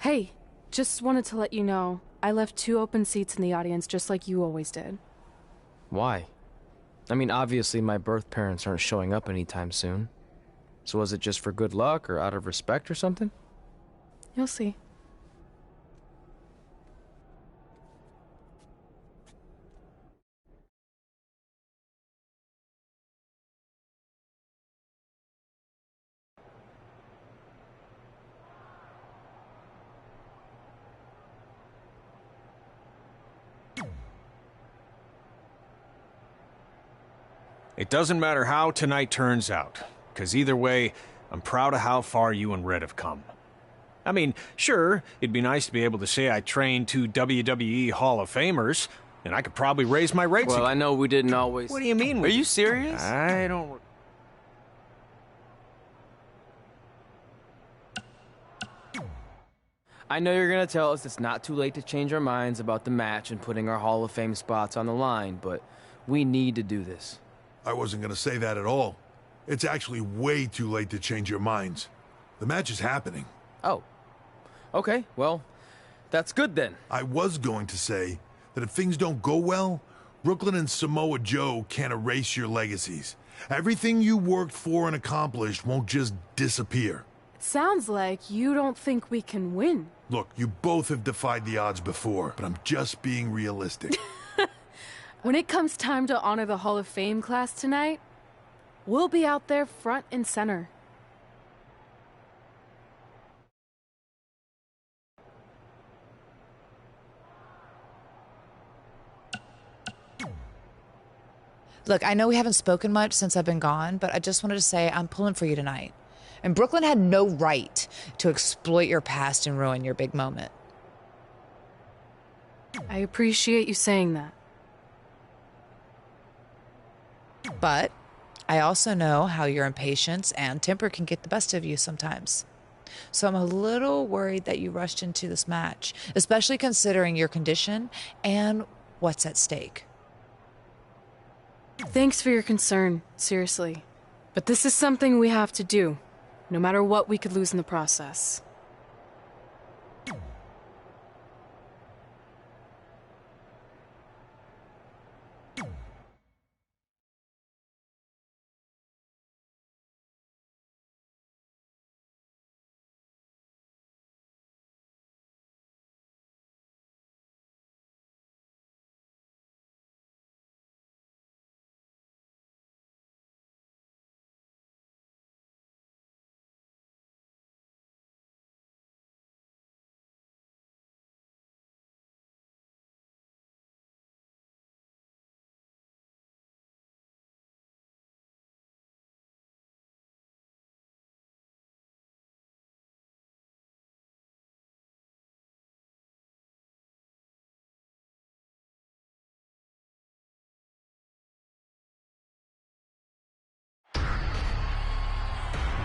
Hey, just wanted to let you know, I left 2 open seats in the audience just like you always did. Why? I mean, obviously my birth parents aren't showing up anytime soon. So was it just for good luck or out of respect or something? You'll see. It doesn't matter how tonight turns out, because either way, I'm proud of how far you and Red have come. I mean, sure, it'd be nice to be able to say I trained 2 WWE Hall of Famers, and I could probably raise my rates Well, again. I know we didn't always... What do you mean? Are you serious? I don't... I know you're gonna tell us it's not too late to change our minds about the match and putting our Hall of Fame spots on the line, but we need to do this. I wasn't going to say that at all. It's actually way too late to change your minds. The match is happening. Oh. Okay, well, that's good then. I was going to say that if things don't go well, Brooklyn and Samoa Joe can't erase your legacies. Everything you worked for and accomplished won't just disappear. It sounds like you don't think we can win. Look, you both have defied the odds before, but I'm just being realistic. When it comes time to honor the Hall of Fame class tonight, we'll be out there front and center. Look, I know we haven't spoken much since I've been gone, but I just wanted to say I'm pulling for you tonight. And Brooklyn had no right to exploit your past and ruin your big moment. I appreciate you saying that. But I also know how your impatience and temper can get the best of you sometimes. So I'm a little worried that you rushed into this match, especially considering your condition and what's at stake. Thanks for your concern, seriously. But this is something we have to do, no matter what we could lose in the process.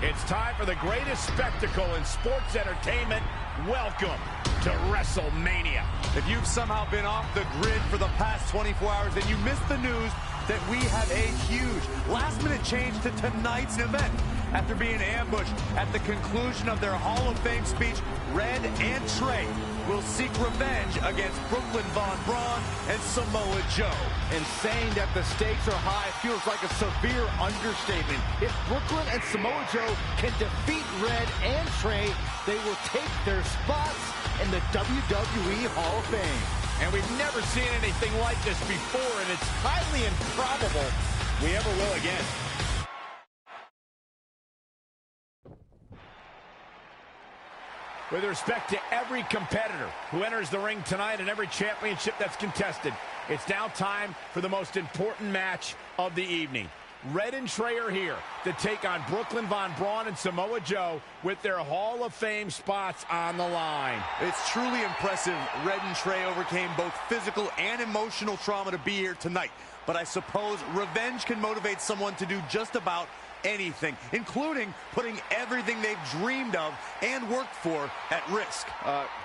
It's time for the greatest spectacle in sports entertainment. Welcome to WrestleMania. If you've somehow been off the grid for the past 24 hours, then you missed the news that we have a huge last-minute change to tonight's event. After being ambushed at the conclusion of their Hall of Fame speech, Red and Trey will seek revenge against Brooklyn Von Braun and Samoa Joe. And saying that the stakes are high feels like a severe understatement. If Brooklyn and Samoa Joe can defeat Red and Trey, they will take their spots in the WWE Hall of Fame. And we've never seen anything like this before, and it's highly improbable we ever will again. With respect to every competitor who enters the ring tonight and every championship that's contested, it's now time for the most important match of the evening. Red and Trey are here to take on Brooklyn Von Braun and Samoa Joe with their Hall of Fame spots on the line. It's truly impressive Red and Trey overcame both physical and emotional trauma to be here tonight. But I suppose revenge can motivate someone to do just about anything, including putting everything they've dreamed of and worked for at risk.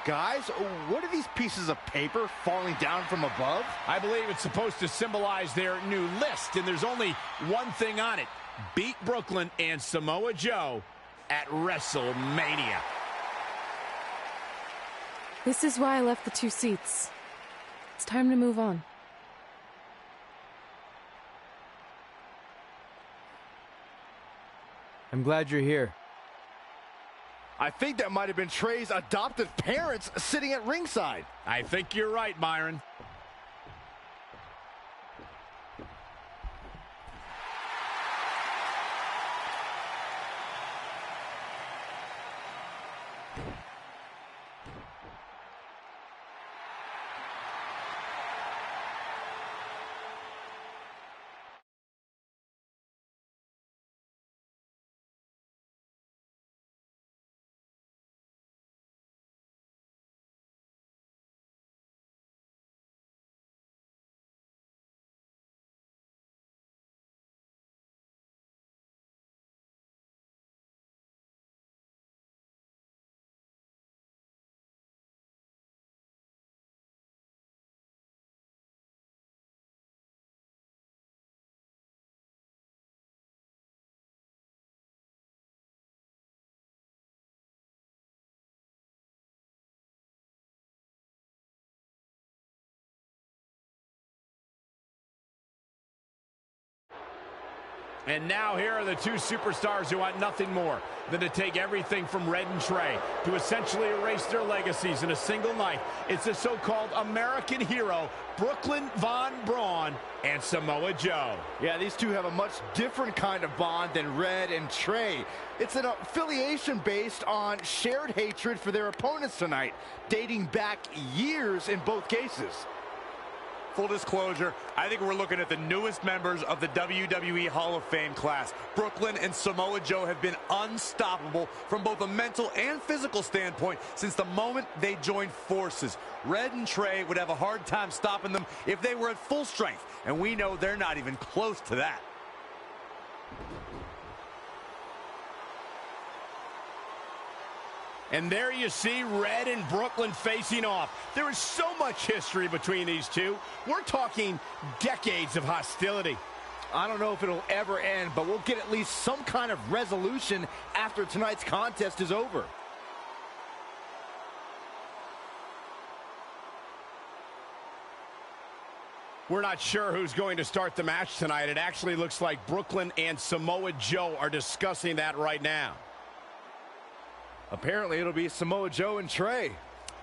Guys, what are these pieces of paper falling down from above? I believe it's supposed to symbolize their new list, and there's only one thing on it. Beat Brooklyn and Samoa Joe at WrestleMania. This is why I left the 2 seats. It's time to move on. I'm glad you're here. I think that might have been Trey's adoptive parents sitting at ringside. I think you're right, Byron. And now here are the 2 superstars who want nothing more than to take everything from Red and Trey to essentially erase their legacies in a single night. It's the so-called American hero, Brooklyn Von Braun and Samoa Joe. Yeah, these two have a much different kind of bond than Red and Trey. It's an affiliation based on shared hatred for their opponents tonight, dating back years in both cases. Full disclosure, I think we're looking at the newest members of the WWE Hall of Fame class. Brooklyn and Samoa Joe have been unstoppable from both a mental and physical standpoint since the moment they joined forces. Red and Trey would have a hard time stopping them if they were at full strength, and we know they're not even close to that. And there you see Red and Brooklyn facing off. There is so much history between these two. We're talking decades of hostility. I don't know if it'll ever end, but we'll get at least some kind of resolution after tonight's contest is over. We're not sure who's going to start the match tonight. It actually looks like Brooklyn and Samoa Joe are discussing that right now. Apparently, it'll be Samoa Joe and Trey.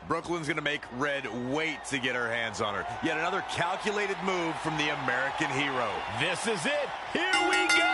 Brooklyn's going to make Red wait to get her hands on her. Yet another calculated move from the American hero. This is it. Here we go.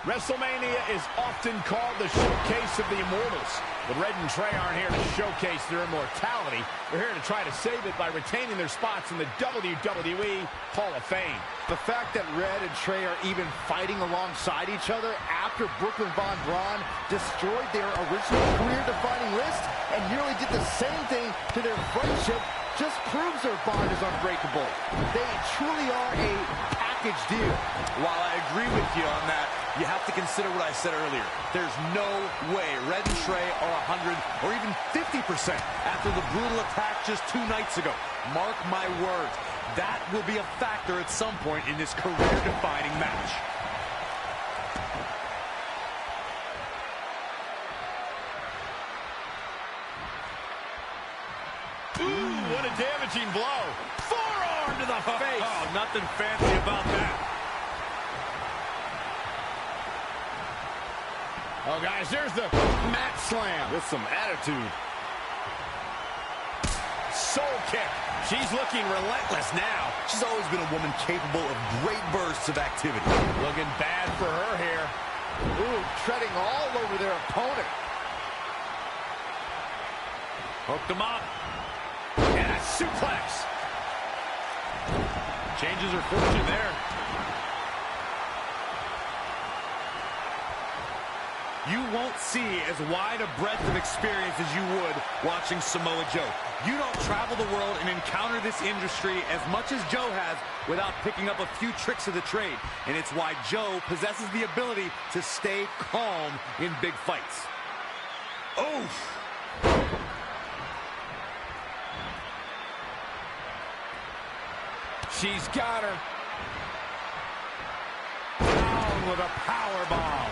WrestleMania is often called the showcase of the immortals. But Red and Trey aren't here to showcase their immortality. They're here to try to save it by retaining their spots in the WWE Hall of Fame. The fact that Red and Trey are even fighting alongside each other after Brooklyn Von Braun destroyed their original career-defining list and nearly did the same thing to their friendship just proves their bond is unbreakable. They truly are a pack package deal. While I agree with you on that, you have to consider what I said earlier. There's no way Red and Trey are 100 or even 50% after the brutal attack just 2 nights ago. Mark my words, that will be a factor at some point in this career-defining match. Ooh, what a damaging blow. Forearm to the face. Oh, nothing fancy about that. Oh, guys, there's the mat slam. With some attitude. Soul kick. She's looking relentless now. She's always been a woman capable of great bursts of activity. Looking bad for her here. Ooh, treading all over their opponent. Hooked him up. And a suplex. Changes her fortune there. You won't see as wide a breadth of experience as you would watching Samoa Joe. You don't travel the world and encounter this industry as much as Joe has without picking up a few tricks of the trade. And it's why Joe possesses the ability to stay calm in big fights. Oof! She's got her. Down with a power bomb.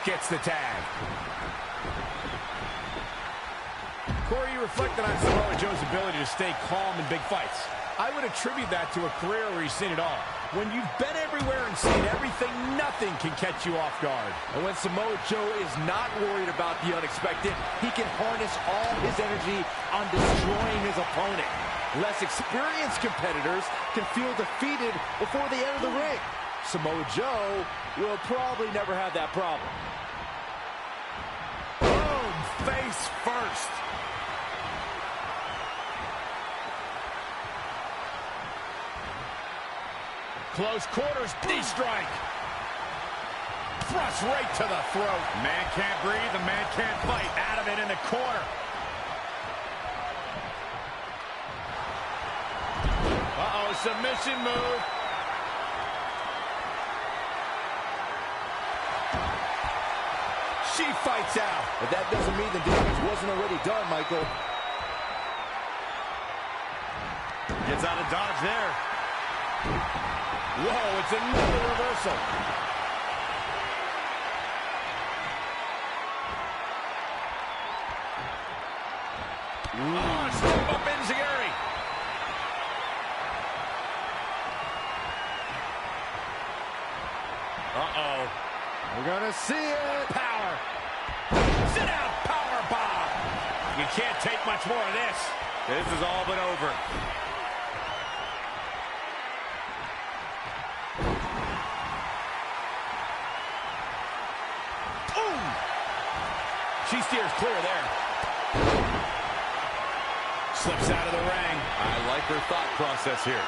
Gets the tag. Corey, you reflected on Samoa Joe's ability to stay calm in big fights. I would attribute that to a career where he's seen it all. When you've been everywhere and seen everything, nothing can catch you off guard. And when Samoa Joe is not worried about the unexpected, he can harness all his energy on destroying his opponent. Less experienced competitors can feel defeated before they enter the ring. Samoa Joe will probably never have that problem. Boom! Face first. Close quarters, knee strike. Thrust right to the throat. Man can't breathe, the man can't fight. Adamant in the corner. Uh-oh, submission move. She fights out. But that doesn't mean the damage wasn't already done, Michael. Gets out of dodge there. Whoa, it's another reversal. Oh, step up Enziguri. Uh-oh. We're gonna see it. Power. Sit out, power bomb. You can't take much more of this. This is all but over. Boom. She steers clear there. Slips out of the ring. I like her thought process here.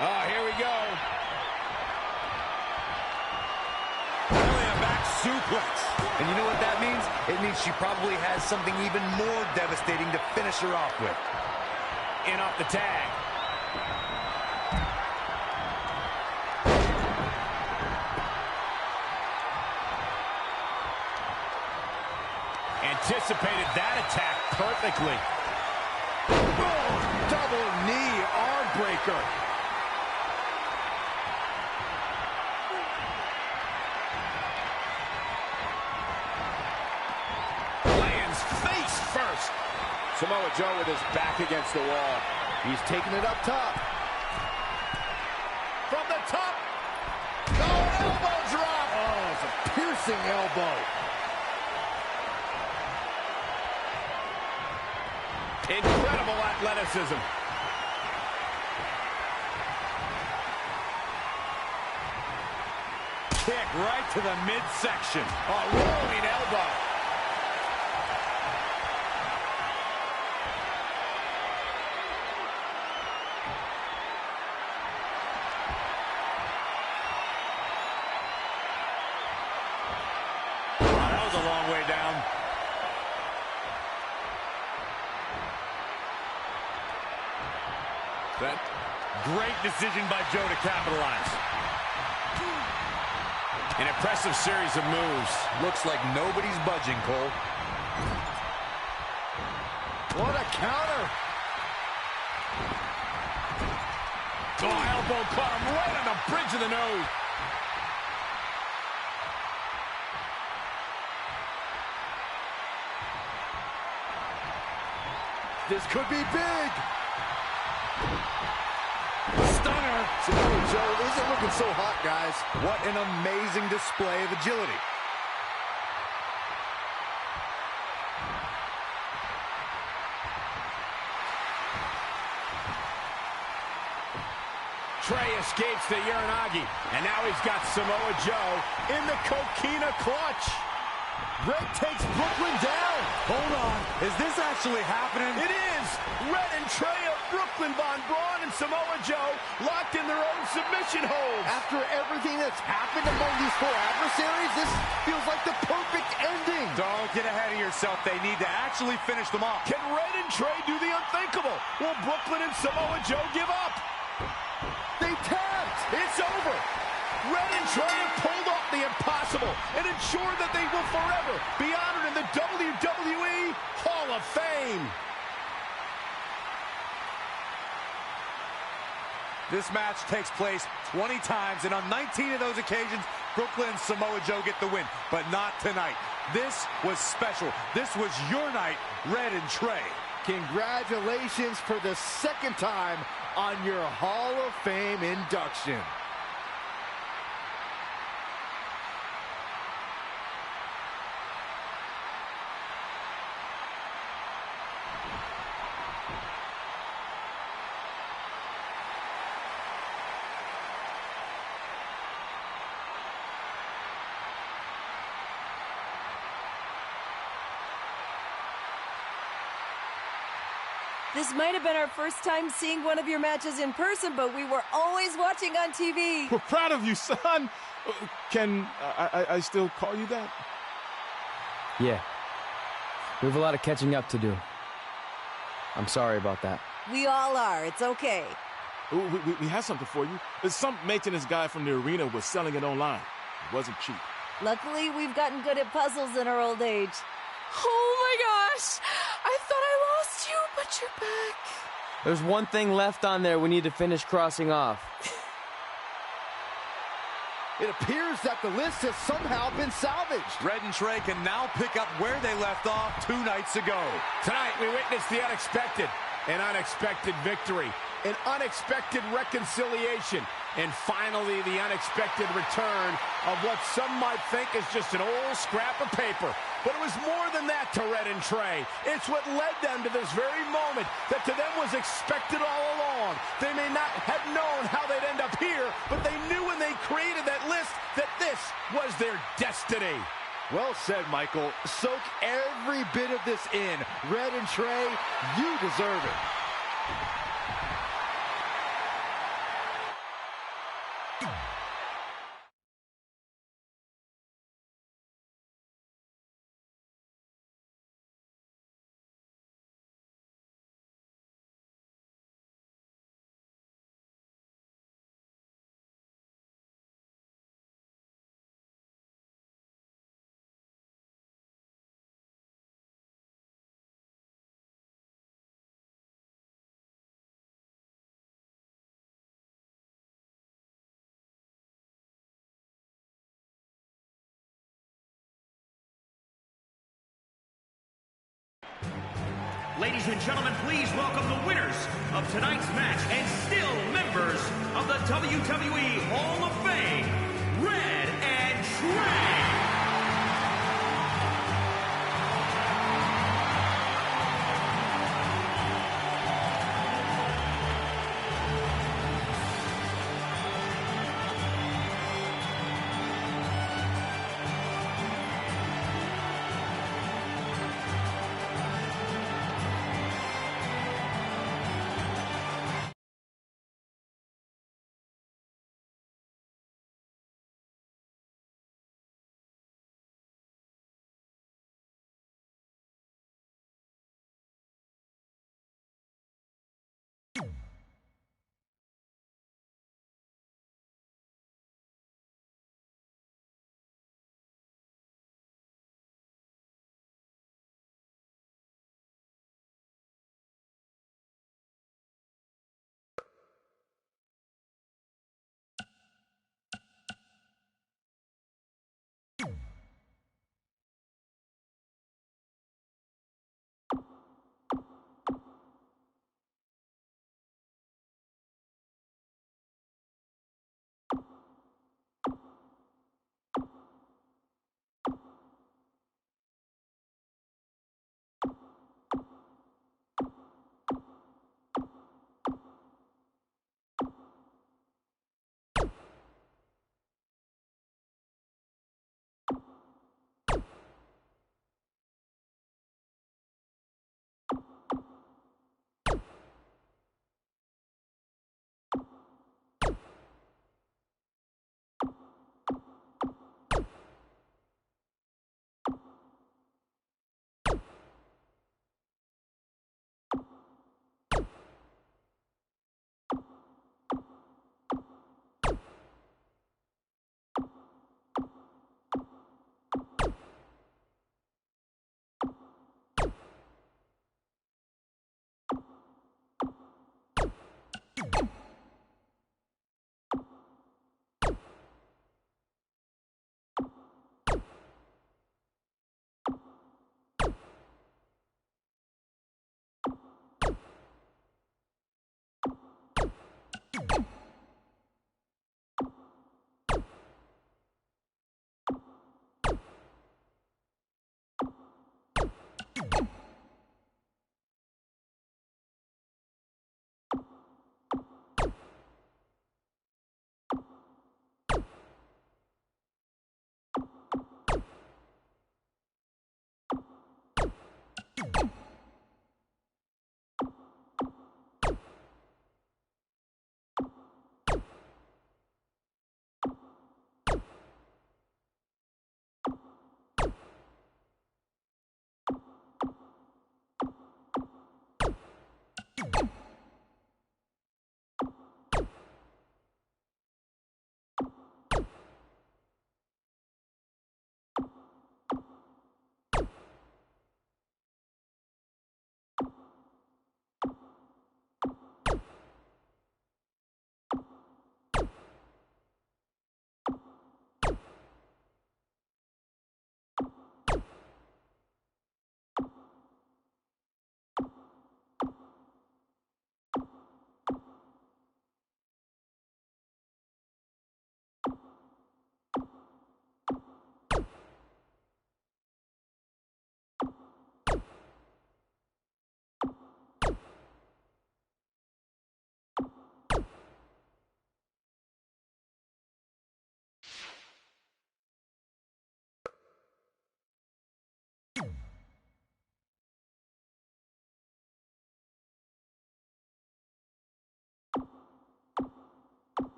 Oh, here we go. Really a back suplex. And you know what that means? It means she probably has something even more devastating to finish her off with. In off the tag. Anticipated that attack perfectly. Boom! Double knee arm breaker. Lands face first. Samoa Joe with his back against the wall. He's taking it up top. From the top. Oh, elbow drop. Oh, it's a piercing elbow. Incredible athleticism. Kick right to the midsection. A rolling elbow. That was a long way down. That great decision by Joe to capitalize. An impressive series of moves. Looks like nobody's budging, Cole. What a counter. Oh, elbow caught him right on the bridge of the nose. This could be big. Stunner. Samoa Joe isn't looking so hot, guys. What an amazing display of agility. Trey escapes the Uranagi, and now he's got Samoa Joe in the coquina clutch. Red takes Brooklyn down. Hold on. Is this actually happening? It is. Red and Trey of Brooklyn, Von Braun and Samoa Joe locked in their own submission holds. After everything that's happened among these four adversaries, this feels like the perfect ending. Don't get ahead of yourself. They need to actually finish them off. Can Red and Trey do the unthinkable? Will Brooklyn and Samoa Joe give up? They tapped. It's over. Red and Trey have pulled off the impossible and ensured that they will forever be honored in the WWE Hall of Fame. This match takes place 20 times, and on 19 of those occasions, Brooklyn and Samoa Joe get the win, but not tonight. This was special. This was your night, Red and Trey. Congratulations for the second time on your Hall of Fame induction. This might have been our first time seeing one of your matches in person, but we were always watching on TV. We're proud of you, son. Can I still call you that? Yeah. We have a lot of catching up to do. I'm sorry about that. We all are. It's okay. We have something for you. Some maintenance guy from the arena was selling it online. It wasn't cheap. Luckily, we've gotten good at puzzles in our old age. Oh my gosh! I thought I lost you, but you're back. There's one thing left on there we need to finish crossing off. It appears that the list has somehow been salvaged. Red and Trey can now pick up where they left off 2 nights ago. Tonight, we witnessed the unexpected, an unexpected victory, an unexpected reconciliation, and finally the unexpected return of what some might think is just an old scrap of paper. But it was more than that to Red and Trey. It's what led them to this very moment that to them was expected all along. They may not have known how they'd end up here, but they knew when they created that list that this was their destiny. Well said, Michael. Soak every bit of this in. Red and Trey, you deserve it. Ladies and gentlemen, please welcome the winners of tonight's match and still members of the WWE Hall of Fame, Red and Trey.